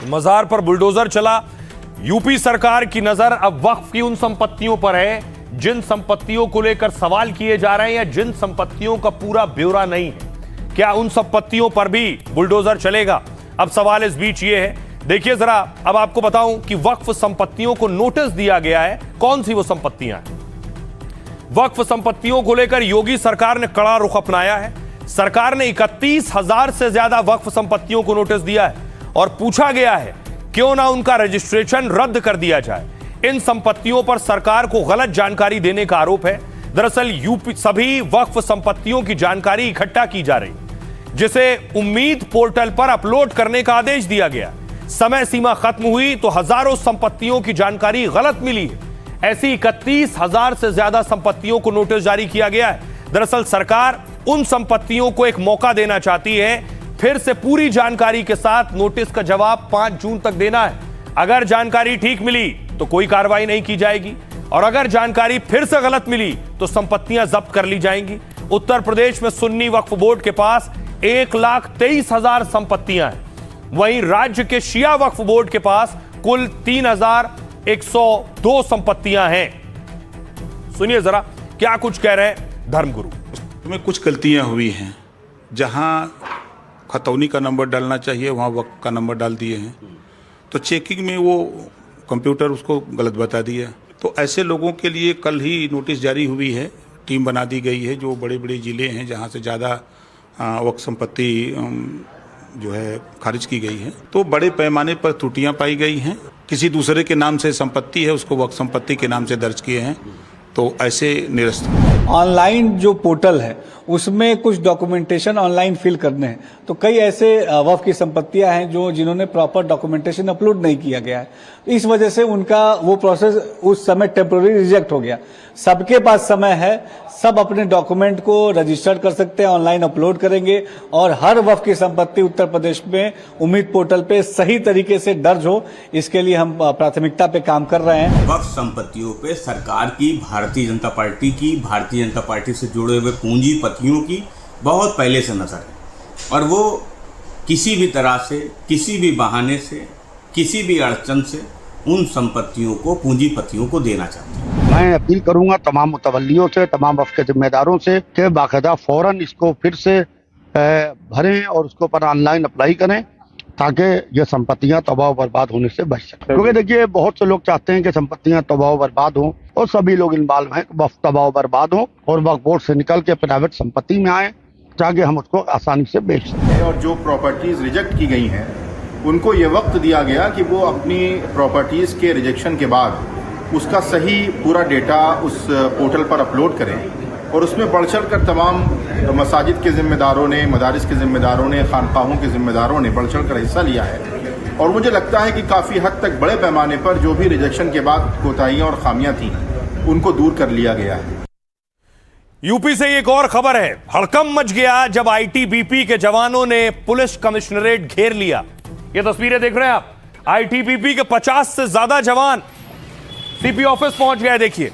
मजार पर बुलडोजर चला। यूपी सरकार की नजर अब वक्फ की उन संपत्तियों पर है जिन संपत्तियों को लेकर सवाल किए जा रहे हैं या जिन संपत्तियों का पूरा ब्यौरा नहीं है। क्या उन संपत्तियों पर भी बुलडोजर चलेगा? अब सवाल इस बीच ये है, देखिए जरा, अब आपको बताऊं कि वक्फ संपत्तियों को नोटिस दिया गया है। कौन सी वो संपत्तियां हैं? वक्फ संपत्तियों को लेकर योगी सरकार ने कड़ा रुख अपनाया है। सरकार ने 31,000 से ज्यादा वक्फ संपत्तियों को नोटिस दिया है और पूछा गया है क्यों ना उनका रजिस्ट्रेशन रद्द कर दिया जाए। इन संपत्तियों पर सरकार को गलत जानकारी देने का आरोप है। दरअसल यूपी सभी वक्फ संपत्तियों की जानकारी इकट्ठा की जा रही, जिसे उम्मीद पोर्टल पर अपलोड करने का आदेश दिया गया। समय सीमा खत्म हुई तो हजारों संपत्तियों की जानकारी गलत मिली है। ऐसी 31,000 से ज्यादा संपत्तियों को नोटिस जारी किया गया है। दरअसल सरकार उन संपत्तियों को एक मौका देना चाहती है, फिर से पूरी जानकारी के साथ नोटिस का जवाब 5 जून तक देना है। अगर जानकारी ठीक मिली तो कोई कार्रवाई नहीं की जाएगी और अगर जानकारी फिर से गलत मिली तो संपत्तियां जब्त कर ली जाएंगी। उत्तर प्रदेश में सुन्नी वक्फ बोर्ड के पास 1,23,000 संपत्तियां हैं, वहीं राज्य के शिया वक्फ बोर्ड के पास कुल 3,102 संपत्तियां हैं। सुनिए जरा क्या कुछ कह रहे हैं धर्मगुरु। में कुछ गलतियां हुई हैं, जहां खतौनी का नंबर डालना चाहिए वहाँ वक्त का नंबर डाल दिए हैं, तो चेकिंग में वो कंप्यूटर उसको गलत बता दिया। तो ऐसे लोगों के लिए कल ही नोटिस जारी हुई है, टीम बना दी गई है। जो बड़े बड़े ज़िले हैं जहाँ से ज़्यादा वक्त संपत्ति जो है खारिज की गई है, तो बड़े पैमाने पर त्रुटियाँ पाई गई हैं। किसी दूसरे के नाम से संपत्ति है, उसको वक्त संपत्ति के नाम से दर्ज किए हैं, तो ऐसे निरस्त। ऑनलाइन जो पोर्टल है उसमें कुछ डॉक्यूमेंटेशन ऑनलाइन फिल करने हैं, तो कई ऐसे वक्फ की संपत्तियां हैं जिन्होंने प्रॉपर डॉक्यूमेंटेशन अपलोड नहीं किया गया है। इस वजह से उनका वो प्रोसेस उस समय टेम्पररी रिजेक्ट हो गया। सबके पास समय है, सब अपने डॉक्यूमेंट को रजिस्टर कर सकते हैं, ऑनलाइन अपलोड करेंगे और हर वक्फ की संपत्ति उत्तर प्रदेश में उम्मीद पोर्टल पे सही तरीके से दर्ज हो, इसके लिए हम प्राथमिकता पे काम कर रहे हैं। वक्फ संपत्तियों पे सरकार की, भारतीय जनता पार्टी की, भारतीय जनता पार्टी से जुड़े हुए पूंजीपतियों की बहुत पहले से नजर है और वो किसी भी तरह से, किसी भी बहाने से, किसी भी अड़चन से उन संपत्तियों को, पूंजीपतियों को देना चाहते हैं। मैं अपील करूंगा तमाम मुतवल्लियों से, तमाम वक्फ के जिम्मेदारों से कि बाकायदा फौरन इसको फिर से भरें और उसके ऊपर ऑनलाइन अप्लाई करें ताकि ये संपत्तियां तबाह बर्बाद होने से बच सकें। क्योंकि देखिए बहुत से लोग चाहते हैं कि संपत्तियां तबाह बर्बाद हों और सभी लोग इन्वॉल्व हैं, वक्फ तबाह बर्बाद हो और वक्फ बोर्ड से निकल के प्राइवेट संपत्ति में आए ताकि हम उसको आसानी से बेच सकें। और जो प्रॉपर्टीज रिजेक्ट की गई हैं उनको ये वक्त दिया गया कि वो अपनी प्रॉपर्टीज के रिजेक्शन के बाद उसका सही पूरा डेटा उस पोर्टल पर अपलोड करें और उसमें बढ़ चढ़ कर तमाम मसाजिद के जिम्मेदारों ने, मदारिस के जिम्मेदारों ने, खानकाहों के जिम्मेदारों ने बढ़ चढ़ कर हिस्सा लिया है। और मुझे लगता है कि काफ़ी हद तक बड़े पैमाने पर जो भी रिजेक्शन के बाद कोताहियाँ और खामियाँ थीं उनको दूर कर लिया गया है। यूपी से एक और खबर है, हड़कंप मच गया जब आईटीबीपी के जवानों ने पुलिस कमिश्नरेट घेर लिया। ये तस्वीरें देख रहे हैं आप, आईटीबीपी के 50 से ज्यादा जवान सीपी ऑफिस पहुंच गए। देखिए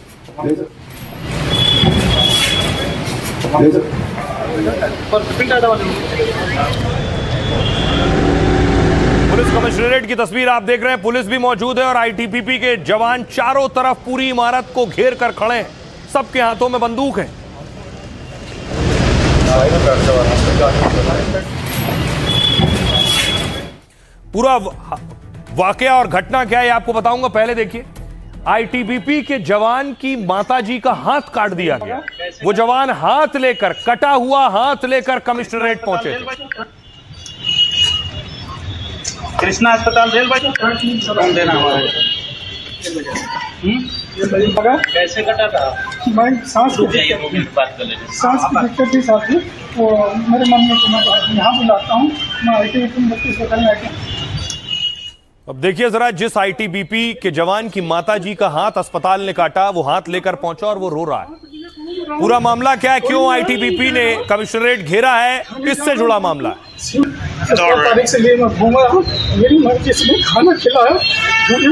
पुलिस कमिश्नरेट की तस्वीर आप देख रहे हैं। पुलिस भी मौजूद है और आईटीबीपी के जवान चारों तरफ पूरी इमारत को घेर कर खड़े हैं। सबके हाथों में बंदूक है। पूरा वाकया और घटना क्या है आपको बताऊंगा। पहले देखिए, आईटीबीपी के जवान की माताजी का हाथ काट दिया गया। वो जवान हाथ लेकर, कटा हुआ हाथ लेकर कमिश्नरेट पहुंचे थे। कृष्णा अस्पताल रेल देना हमारे कैसे कटा था? मैं सांस की दिक्कत थी साथ में, तो मेरे मन में मैं यहाँ बुलाता हूँ। मैं IT अब देखिए जरा, जिस आईटीबीपी के जवान की माताजी का हाथ अस्पताल ने काटा, वो हाथ लेकर पहुंचा और वो रो रहा है। पूरा मामला क्या है, क्यों आईटीबीपी ने कमिश्नरेट घेरा है, किससे जुड़ा मामला है? 17 तारीख से लिए मैं घूम रहा हूँ। मेरी मर्जी से खाना खिलाया, मुझे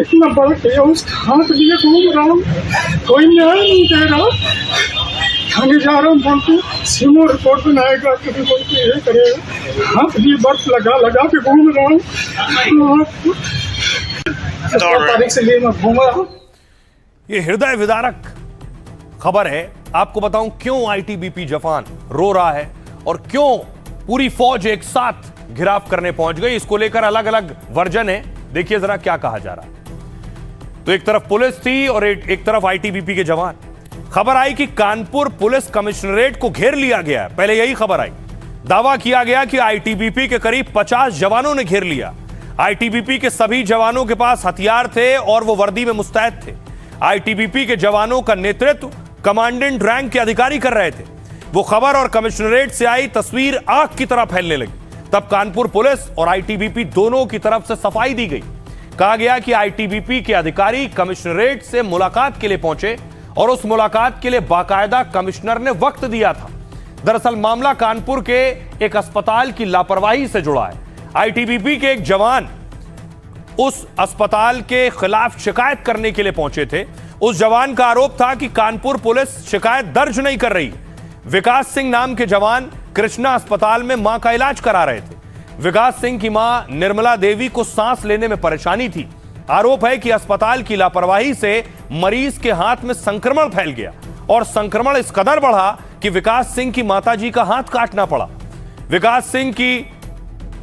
इतना बड़ा किया, उस हाथ लिए घूम रहा हूँ। कोई न्याय नहीं दे रहा। थाने जा रहा हूँ, बोलते सीमो रिपोर्ट बनाएगा, कभी बोलते ये करेगा। हाथ लिए बर्फ लगा के घूम रहा हूँ। 17 तारीख से लिए मैं घूम रहा हूँ। ये हृदय विदारक खबर है। आपको बताऊं क्यों आईटीबीपी जवान रो रहा है और क्यों पूरी फौज एक साथ घिराव करने पहुंच गई। इसको लेकर अलग अलग वर्जन है। देखिए जरा क्या कहा जा रहा है। तो एक तरफ पुलिस थी और एक तरफ आईटीबीपी के जवान। खबर आई कि कानपुर पुलिस कमिश्नरेट को घेर लिया गया है। पहले यही खबर आई। दावा किया गया कि आईटीबीपी के करीब 50 जवानों ने घेर लिया। आईटीबीपी के सभी जवानों के पास हथियार थे और वो वर्दी में मुस्तैद थे। आईटीबीपी के जवानों का नेतृत्व कमांडेंट रैंक के अधिकारी कर रहे थे। वो खबर और कमिश्नरेट से आई तस्वीर आग की तरह फैलने लगी। तब कानपुर पुलिस और आईटीबीपी दोनों की तरफ से सफाई दी गई। कहा गया कि आईटीबीपी के अधिकारी कमिश्नरेट से मुलाकात के लिए पहुंचे और उस मुलाकात के लिए बाकायदा कमिश्नर ने वक्त दिया था। दरअसल मामला कानपुर के एक अस्पताल की लापरवाही से जुड़ा है। आईटीबीपी के एक जवान उस अस्पताल के खिलाफ शिकायत करने के लिए पहुंचे थे। उस जवान का आरोप था कि कानपुर पुलिस शिकायत दर्ज नहीं कर रही। विकास सिंह नाम के जवान कृष्णा अस्पताल में मां का इलाज करा रहे थे। विकास सिंह की मां निर्मला देवी को सांस लेने में परेशानी थी। आरोप है कि अस्पताल की लापरवाही से मरीज के हाथ में संक्रमण फैल गया और संक्रमण इस कदर बढ़ा कि विकास सिंह की माताजी का हाथ काटना पड़ा। विकास सिंह की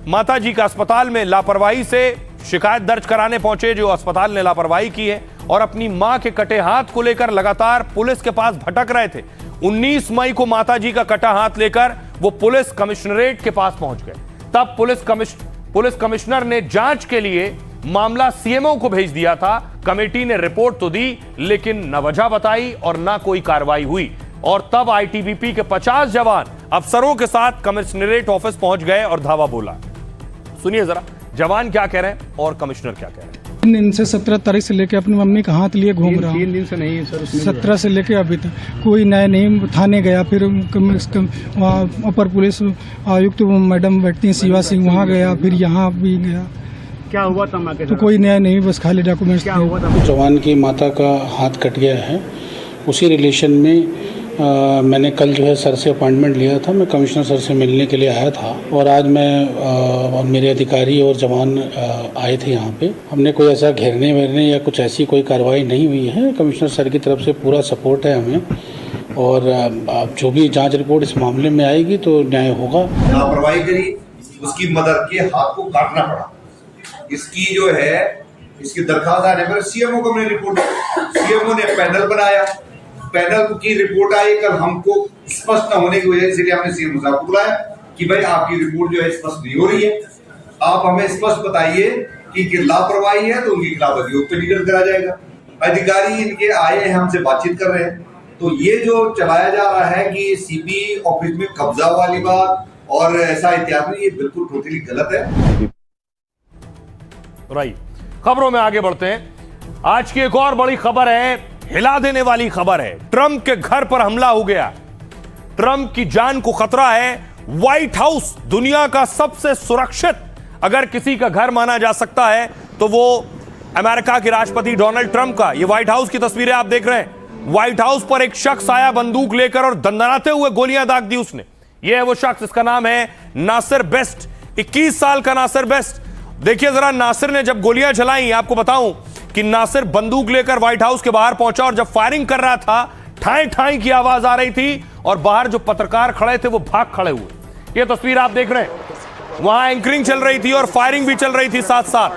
माताजी का अस्पताल में लापरवाही से शिकायत दर्ज कराने पहुंचे, जो अस्पताल ने लापरवाही की है, और अपनी मां के कटे हाथ को लेकर लगातार पुलिस के पास भटक रहे थे। 19 मई को माताजी का कटा हाथ लेकर वो पुलिस कमिश्नरेट के पास पहुंच गए। तब पुलिस कमिश्नर ने जांच के लिए मामला सीएमओ को भेज दिया था। कमेटी ने रिपोर्ट तो दी, लेकिन न वजह बताई और ना कोई कार्रवाई हुई। और तब आईटीबीपी के 50 जवान अफसरों के साथ कमिश्नरेट ऑफिस पहुंच गए और धावा बोला। सुनिए जरा जवान क्या कह रहे हैं और कमिश्नर क्या कह रहे हैं। 3 दिन से 17 तारीख से लेके अपनी मम्मी का हाथ लिए घूम रहा हूँ। 3 दिन से नहीं सर, 17 से लेके अभी तक कोई न्याय नहीं। थाने गया, फिर अपर पुलिस आयुक्त मैडम बैठती हैं शिवा सिंह, वहाँ गया, फिर यहाँ भी गया। क्या हुआ था? तो कोई न्याय नहीं, बस खाली डॉक्यूमेंट्स। क्या हुआ था? जवान की माता का हाथ कट गया है। उसी रिलेशन में मैंने कल जो है सर से अपॉइंटमेंट लिया था। मैं कमिश्नर सर से मिलने के लिए आया था और आज मैं और मेरे अधिकारी और जवान आए थे यहाँ पे। हमने कोई ऐसा घेरने वेरने या कुछ ऐसी कोई कार्रवाई नहीं हुई है। कमिश्नर सर की तरफ से पूरा सपोर्ट है हमें, और जो भी जांच रिपोर्ट इस मामले में आएगी तो न्याय होगा। लापरवाही करी, उसकी मदर के हाथ को काटना पड़ा। इसकी जो है इसकी दरखास्त आने पर सीएमओ को मैंने रिपोर्ट, सीएमओ ने पैनल बनाया, पैनल की रिपोर्ट आई। कल हमको स्पष्ट न होने की वजह से हमने सीएम साहब को बुलाया कि भाई आपकी रिपोर्ट जो है स्पष्ट नहीं हो रही है, आप हमें स्पष्ट बताइए कि लापरवाही है तो उनके खिलाफ अभियोग पे निकल करा जाएगा। अधिकारी इनके आए हैं, हमसे बातचीत कर रहे हैं। तो ये जो चलाया जा रहा है कि सीपी ऑफिस में कब्जा वाली बात और ऐसा इत्यादि, ये बिल्कुल टोटली गलत है। राइट, खबरों में आगे बढ़ते हैं। आज की एक और बड़ी खबर है, हिला देने वाली खबर है। ट्रंप के घर पर हमला हो गया। ट्रंप की जान को खतरा है। व्हाइट हाउस दुनिया का सबसे सुरक्षित अगर किसी का घर माना जा सकता है तो वो अमेरिका के राष्ट्रपति डोनाल्ड ट्रंप का। ये व्हाइट हाउस की तस्वीरें आप देख रहे हैं। व्हाइट हाउस पर एक शख्स आया बंदूक लेकर और दंदनाते हुए गोलियां दाग दी उसने। यह है वो शख्स, इसका नाम है नासिर बेस्ट, 21 साल का नासिर बेस्ट। देखिए जरा, नासिर ने जब गोलियां चलाई, आपको बताऊं कि नासिर बंदूक लेकर व्हाइट हाउस के बाहर पहुंचा और जब फायरिंग कर रहा था, ठाई ठाई की आवाज आ रही थी और बाहर जो पत्रकार खड़े थे वो भाग खड़े हुए। ये तस्वीर आप देख रहे हैं। वहां एंकरिंग चल रही थी और फायरिंग भी चल रही थी साथ साथ।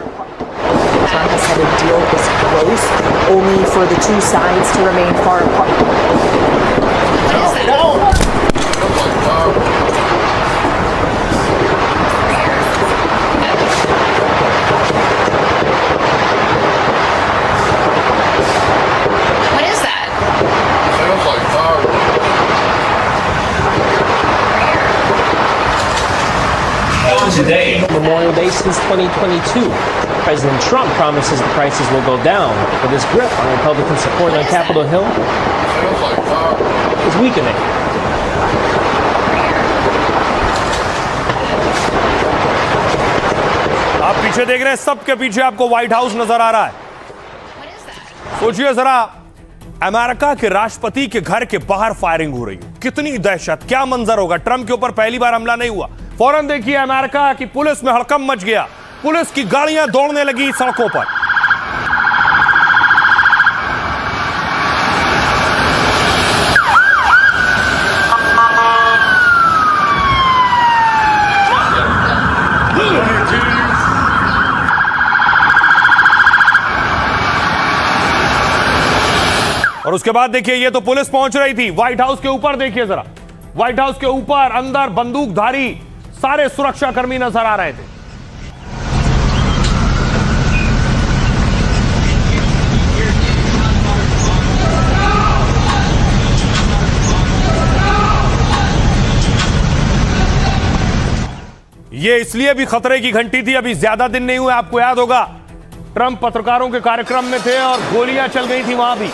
Today, Memorial Day since 2022. President Trump promises the prices will go down, but his grip on Republican support on Capitol Hill is weakening. आप पीछे देख रहे हैं, सबके पीछे आपको व्हाइट हाउस नजर आ रहा है। सोचिए जरा, अमेरिका के राष्ट्रपति के घर के बाहर फायरिंग हो रही है। कितनी दहशत, क्या मंजर होगा। ट्रंप के ऊपर पहली बार हमला नहीं हुआ। फौरन देखिए अमेरिका की पुलिस में हड़कंप मच गया। पुलिस की गाड़ियां दौड़ने लगी सड़कों पर। और उसके बाद देखिए, ये तो पुलिस पहुंच रही थी व्हाइट हाउस के ऊपर। देखिए जरा, व्हाइट हाउस के ऊपर अंदर बंदूकधारी सारे सुरक्षाकर्मी नजर आ रहे थे। ये इसलिए भी खतरे की घंटी थी, अभी ज्यादा दिन नहीं हुए, आपको याद होगा ट्रंप पत्रकारों के कार्यक्रम में थे और गोलियां चल गई थी वहां भी।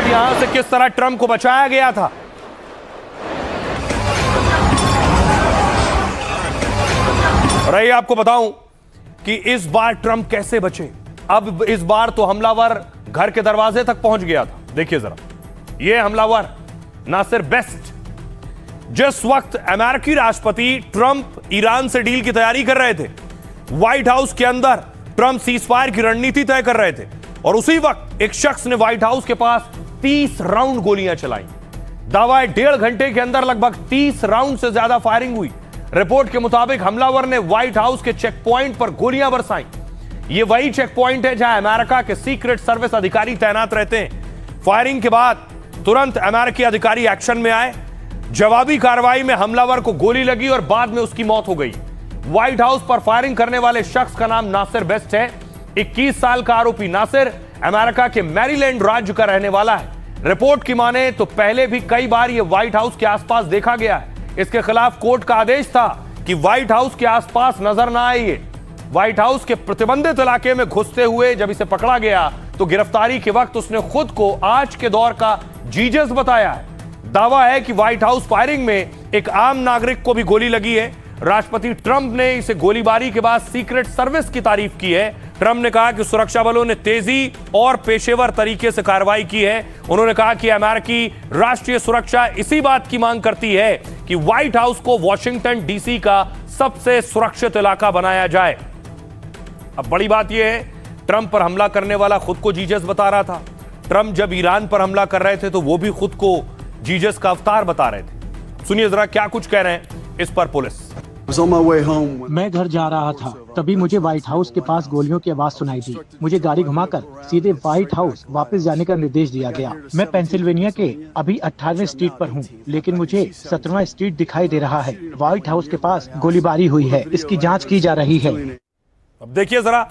यहां से किस तरह ट्रंप को बचाया गया था। और ये आपको बताऊं कि इस बार ट्रंप कैसे बचे। अब इस बार तो हमलावर घर के दरवाजे तक पहुंच गया था। देखिए जरा, ये हमलावर नासिर बेस्ट। जिस वक्त अमेरिकी राष्ट्रपति ट्रंप ईरान से डील की तैयारी कर रहे थे, व्हाइट हाउस के अंदर ट्रंप सीजफायर की रणनीति तय कर रहे थे, और उसी वक्त एक शख्स ने व्हाइट हाउस के पास 30 राउंड गोलियां चलाई। दावा है 1.5 घंटे के अंदर लगभग 30 राउंड से ज्यादा फायरिंग हुई। रिपोर्ट के मुताबिक हमलावर ने व्हाइट हाउस के चेक पॉइंट पर गोलियां बरसाई। यह वही चेक पॉइंट है जहां अमेरिका के सीक्रेट सर्विस अधिकारी तैनात रहते हैं। फायरिंग के बाद तुरंत अमेरिकी अधिकारी एक्शन में आए। जवाबी कार्रवाई में हमलावर को गोली लगी और बाद में उसकी मौत हो गई। व्हाइट हाउस पर फायरिंग करने वाले शख्स का नाम नासिर बेस्ट है। 21 साल का आरोपी नासिर अमेरिका के मैरीलैंड राज्य का रहने वाला है। रिपोर्ट की माने तो पहले भी कई बार यह व्हाइट हाउस के आसपास देखा गया है। इसके खिलाफ कोर्ट का आदेश था कि व्हाइट हाउस के आसपास नजर ना आए। व्हाइट हाउस के प्रतिबंधित इलाके में घुसते हुए जब इसे पकड़ा गया तो गिरफ्तारी के वक्त उसने खुद को आज के दौर का जीजस बताया है। दावा है कि व्हाइट हाउस फायरिंग में एक आम नागरिक को भी गोली लगी है। राष्ट्रपति ट्रंप ने इसे गोलीबारी के बाद सीक्रेट सर्विस की तारीफ की है। ट्रंप ने कहा कि सुरक्षा बलों ने तेजी और पेशेवर तरीके से कार्रवाई की है। उन्होंने कहा कि अमेरिकी राष्ट्रीय सुरक्षा इसी बात की मांग करती है कि व्हाइट हाउस को वॉशिंगटन डीसी का सबसे सुरक्षित इलाका बनाया जाए। अब बड़ी बात यह है, ट्रंप पर हमला करने वाला खुद को जीजस बता रहा था। ट्रंप जब ईरान पर हमला कर रहे थे तो वो भी खुद को जीजस का अवतार बता रहे थे। सुनिए जरा क्या कुछ कह रहे हैं इस पर पुलिस। मैं घर जा रहा था, तभी मुझे व्हाइट हाउस के पास गोलियों की आवाज सुनाई दी। मुझे गाड़ी घुमाकर सीधे व्हाइट हाउस वापस जाने का निर्देश दिया गया। मैं पेंसिल्वेनिया के अभी 18वें स्ट्रीट पर हूँ, लेकिन मुझे 17वां स्ट्रीट दिखाई दे रहा है। व्हाइट हाउस के पास गोलीबारी हुई है, इसकी जांच की जा रही है। अब देखिए जरा,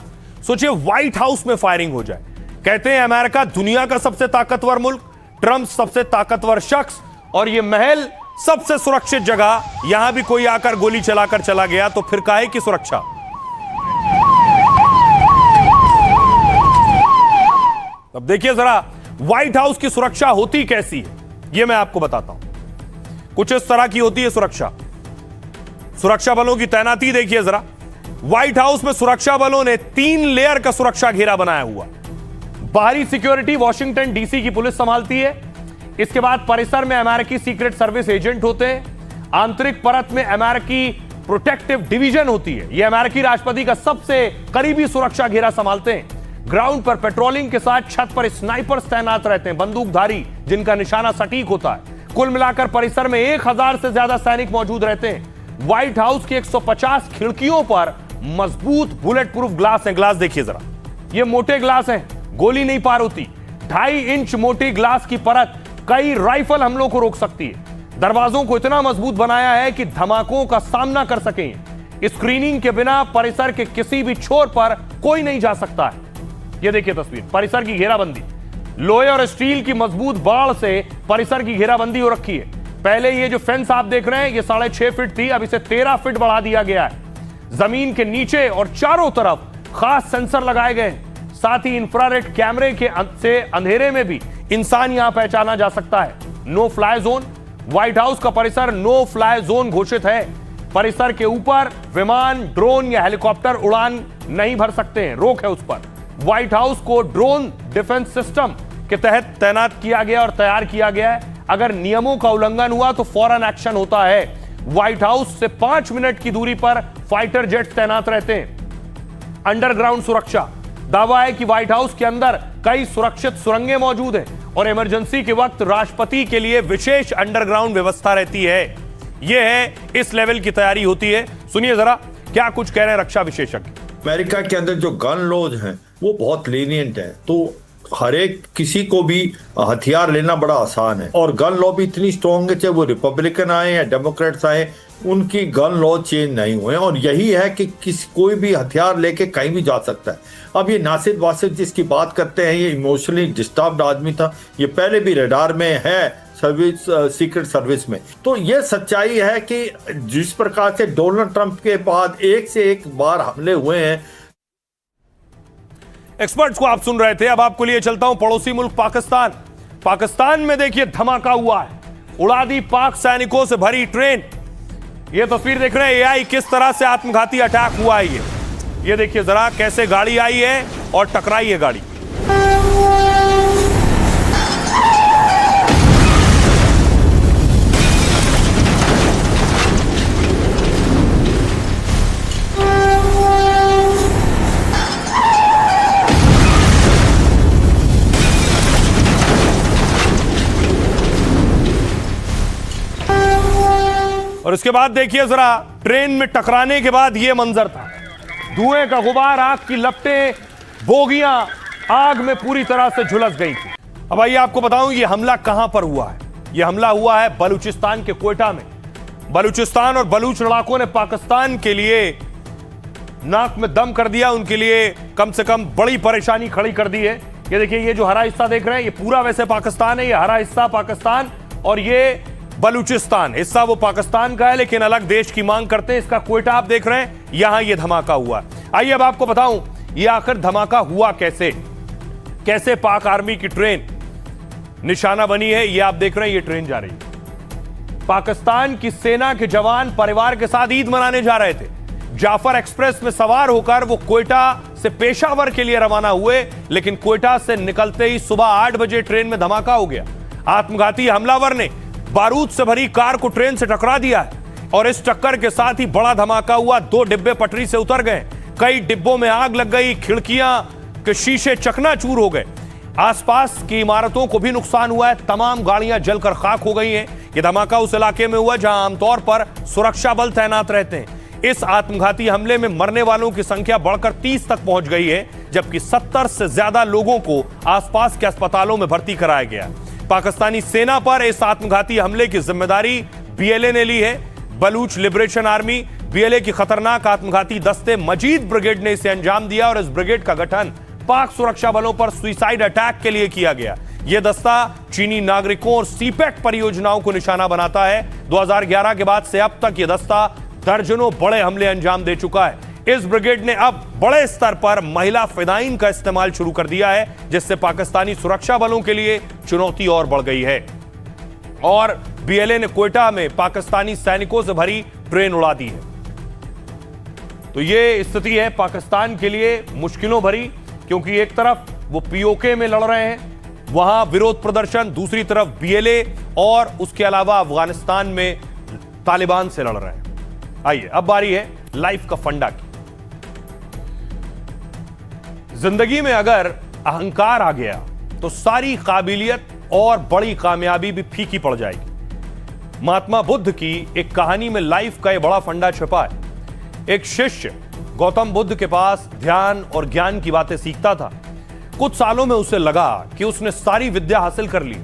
सोचिए व्हाइट हाउस में फायरिंग हो जाए। कहते हैं अमेरिका दुनिया का सबसे ताकतवर मुल्क, ट्रंप सबसे ताकतवर शख्स और ये महल सबसे सुरक्षित जगह। यहां भी कोई आकर गोली चलाकर चला गया तो फिर काहे की सुरक्षा। अब देखिए जरा व्हाइट हाउस की सुरक्षा होती कैसी है। यह मैं आपको बताता हूं। कुछ इस तरह की होती है सुरक्षा बलों की तैनाती देखिए जरा। व्हाइट हाउस में सुरक्षा बलों ने 3 लेयर का सुरक्षा घेरा बनाया हुआ। बाहरी सिक्योरिटी वॉशिंगटन डीसी की पुलिस संभालती है। इसके बाद परिसर में अमेरिकी सीक्रेट सर्विस एजेंट होते हैं। आंतरिक परत में अमेरिकी प्रोटेक्टिव डिवीजन होती है। यह अमेरिकी राष्ट्रपति का सबसे करीबी सुरक्षा घेरा संभालते हैं। ग्राउंड पर पेट्रोलिंग के साथ छत पर स्नाइपर्स तैनात रहते हैं, बंदूकधारी जिनका निशाना सटीक होता है। कुल मिलाकर परिसर में 1000 से ज्यादा सैनिक मौजूद रहते हैं। व्हाइट हाउस की 150 खिड़कियों पर मजबूत बुलेट प्रूफ ग्लास है। ग्लास देखिए जरा, ये मोटे ग्लास हैं, गोली नहीं पार होती। 2.5 इंच मोटी ग्लास की परत कई राइफल हमलों को रोक सकती है। दरवाजों को इतना मजबूत बनाया है कि धमाकों का सामना कर सकें। स्क्रीनिंग के बिना परिसर के किसी भी छोर पर कोई नहीं जा सकता है। यह देखिए तस्वीर, परिसर की घेराबंदी लोहे और स्टील की मजबूत बाड़ से परिसर की घेराबंदी हो रखी है। पहले ये जो फेंस आप देख रहे हैं ये 6.5 फीट थी, अब इसे 13 फीट बढ़ा दिया गया है। जमीन के नीचे और चारों तरफ खास सेंसर लगाए गए हैं। साथ ही इंफ्रारेड कैमरे के से अंधेरे में भी इंसान यहां पहचाना जा सकता है। No fly zone, white house का परिसर नो फ्लाई जोन घोषित है। परिसर के ऊपर विमान, ड्रोन या हेलीकॉप्टर उड़ान नहीं भर सकते हैं, रोक है उस पर। व्हाइट हाउस को ड्रोन डिफेंस सिस्टम के तहत तैनात किया गया और तैयार किया गया है। अगर नियमों का उल्लंघन हुआ तो फौरन एक्शन होता है। व्हाइट हाउस से 5 मिनट की दूरी पर फाइटर जेट तैनात रहते हैं। अंडरग्राउंड सुरक्षा, दावा है कि व्हाइट हाउस के अंदर कई सुरक्षित सुरंगें मौजूद हैं और इमरजेंसी के वक्त राष्ट्रपति के लिए विशेष अंडरग्राउंड व्यवस्था रहती है। यह है, इस लेवल की तैयारी होती है। सुनिए जरा क्या कुछ कह रहे हैं रक्षा विशेषज्ञ। अमेरिका के अंदर जो गन लॉज हैं वो बहुत लीनियंट है, तो हर एक किसी को भी हथियार लेना बड़ा आसान है। और गन लॉ भी इतनी स्ट्रॉन्ग है, चाहे वो रिपब्लिकन आए या डेमोक्रेट्स आए, उनकी गन लॉ चेंज नहीं हुए। और यही है कि कोई भी हथियार लेके कहीं भी जा सकता है। अब ये नासिर वासिफ जिसकी बात करते हैं, ये इमोशनली डिस्टर्ब्ड आदमी था, ये पहले भी रडार में है, सर्विस सीक्रेट सर्विस में। तो ये सच्चाई है कि जिस प्रकार से डोनाल्ड ट्रंप के बाद एक से एक बार हमले हुए हैं। एक्सपर्ट्स को आप सुन रहे थे। अब आपको लिए चलता हूं पड़ोसी मुल्क पाकिस्तान। पाकिस्तान में देखिए धमाका हुआ है, उड़ा दी पाक सैनिकों से भरी ट्रेन। ये तस्वीर देख रहे हैं एआई किस तरह से आत्मघाती अटैक हुआ है। ये देखिए जरा कैसे गाड़ी आई है और टकराई है गाड़ी। और इसके बाद देखिए जरा ट्रेन में टकराने के बाद यह मंजर था। धुएं का गुबार, आग की लपटें, बोगियां आग में पूरी तरह से झुलस गई थी। अब आइए आपको बताऊं यह हमला कहां पर हुआ है। यह हमला हुआ है बलूचिस्तान के क्वेटा में। बलूचिस्तान और बलूच लड़ाकों ने पाकिस्तान के लिए नाक में दम कर दिया, उनके लिए कम से कम बड़ी परेशानी खड़ी कर दी है। ये देखिए, ये जो हरा हिस्सा देख रहे हैं ये पूरा वैसे पाकिस्तान है, ये हरा हिस्सा पाकिस्तान और ये बलूचिस्तान हिस्सा वो पाकिस्तान का है, लेकिन अलग देश की मांग करते हैं। इसका क्वेटा आप देख रहे हैं, यहां ये धमाका हुआ। आइए अब आपको बताऊं ये आखिर धमाका हुआ कैसे। कैसे पाक आर्मी की ट्रेन निशाना बनी है। ये आप देख रहे हैं, ये ट्रेन जा रही है। पाकिस्तान की सेना के जवान परिवार के साथ ईद मनाने जा रहे थे। जाफर एक्सप्रेस में सवार होकर वो क्वेटा से पेशावर के लिए रवाना हुए, लेकिन क्वेटा से निकलते ही सुबह 8 बजे ट्रेन में धमाका हो गया। आत्मघाती हमलावर ने बारूद से भरी कार को ट्रेन से टकरा दिया है और इस टक्कर के साथ ही बड़ा धमाका हुआ। 2 डिब्बे पटरी से उतर गए, कई डिब्बों में आग लग गई, खिड़कियां के शीशे चकनाचूर हो गए। आसपास की इमारतों को भी नुकसान हुआ है, तमाम गाड़ियां जलकर खाक हो गई हैं। यह धमाका उस इलाके में हुआ जहां आमतौर पर सुरक्षा बल तैनात रहते हैं। इस आत्मघाती हमले में मरने वालों की संख्या बढ़कर 30 तक पहुंच गई है, जबकि 70 से ज्यादा लोगों को आसपास के अस्पतालों में भर्ती कराया गया। पाकिस्तानी सेना पर इस आत्मघाती हमले की जिम्मेदारी बीएलए ने ली है। बलूच लिबरेशन आर्मी बीएलए की खतरनाक आत्मघाती दस्ते मजीद ब्रिगेड ने इसे अंजाम दिया और इस ब्रिगेड का गठन पाक सुरक्षा बलों पर सुइसाइड अटैक के लिए किया गया। यह दस्ता चीनी नागरिकों और सीपेक परियोजनाओं को निशाना बनाता है। 2011 के बाद से अब तक यह दस्ता दर्जनों बड़े हमले अंजाम दे चुका है। इस ब्रिगेड ने अब बड़े स्तर पर महिला फिदाइन का इस्तेमाल शुरू कर दिया है, जिससे पाकिस्तानी सुरक्षा बलों के लिए चुनौती और बढ़ गई है। और बीएलए ने क्वेटा में पाकिस्तानी सैनिकों से भरी ट्रेन उड़ा दी है। तो ये स्थिति है पाकिस्तान के लिए मुश्किलों भरी, क्योंकि एक तरफ वो पीओके में लड़ रहे हैं, वहां विरोध प्रदर्शन, दूसरी तरफ बीएलए और उसके अलावा अफगानिस्तान में तालिबान से लड़ रहे हैं। आइए अब बारी है लाइफ का फंडा की। जिंदगी में अगर अहंकार आ गया तो सारी काबिलियत और बड़ी कामयाबी भी फीकी पड़ जाएगी। महात्मा बुद्ध की एक कहानी में लाइफ का यह बड़ा फंडा छिपा है। एक शिष्य गौतम बुद्ध के पास ध्यान और ज्ञान की बातें सीखता था। कुछ सालों में उसे लगा कि उसने सारी विद्या हासिल कर ली।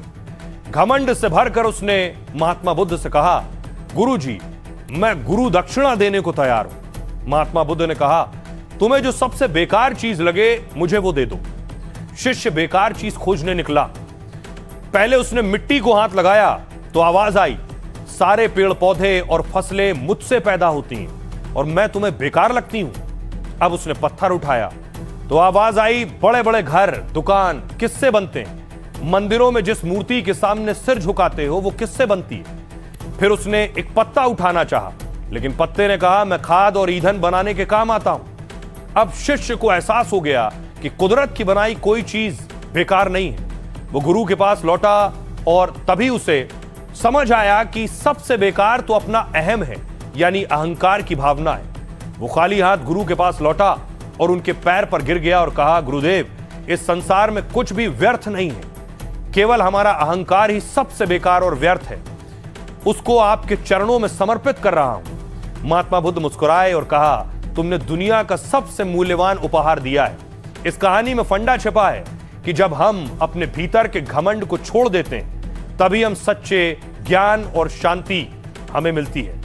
घमंड से भरकर उसने महात्मा बुद्ध से कहा, गुरुजी, मैं गुरु दक्षिणा देने को तैयार हूं। महात्मा बुद्ध ने कहा, तुम्हें जो सबसे बेकार चीज लगे मुझे वो दे दो। शिष्य बेकार चीज खोजने निकला। पहले उसने मिट्टी को हाथ लगाया तो आवाज आई, सारे पेड़ पौधे और फसलें मुझसे पैदा होती हैं और मैं तुम्हें बेकार लगती हूं। अब उसने पत्थर उठाया तो आवाज आई, बड़े बड़े घर, दुकान किससे बनते हैं? मंदिरों में जिस मूर्ति के सामने सिर झुकाते हो वो किससे बनती है? फिर उसने एक पत्ता उठाना चाहा, लेकिन पत्ते ने कहा, मैं खाद और ईंधन बनाने के काम आता हूं। अब शिष्य को एहसास हो गया कि कुदरत की बनाई कोई चीज बेकार नहीं है। वो गुरु के पास लौटा और तभी उसे समझ आया कि सबसे बेकार तो अपना अहम है, यानी अहंकार की भावना है। वो खाली हाथ गुरु के पास लौटा और उनके पैर पर गिर गया और कहा, गुरुदेव, इस संसार में कुछ भी व्यर्थ नहीं है, केवल हमारा अहंकार ही सबसे बेकार और व्यर्थ है। उसको आपके चरणों में समर्पित कर रहा हूं। महात्मा बुद्ध मुस्कुराए और कहा, तुमने दुनिया का सबसे मूल्यवान उपहार दिया है। इस कहानी में फंडा छिपा है कि जब हम अपने भीतर के घमंड को छोड़ देते हैं तभी हम सच्चे ज्ञान और शांति हमें मिलती है।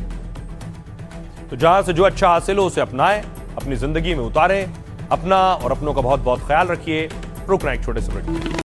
तो जहां से जो अच्छा हासिल हो उसे अपनाएं, अपनी जिंदगी में उतारें। अपना और अपनों का बहुत बहुत ख्याल रखिए। रुकना एक छोटे से ब्रेक।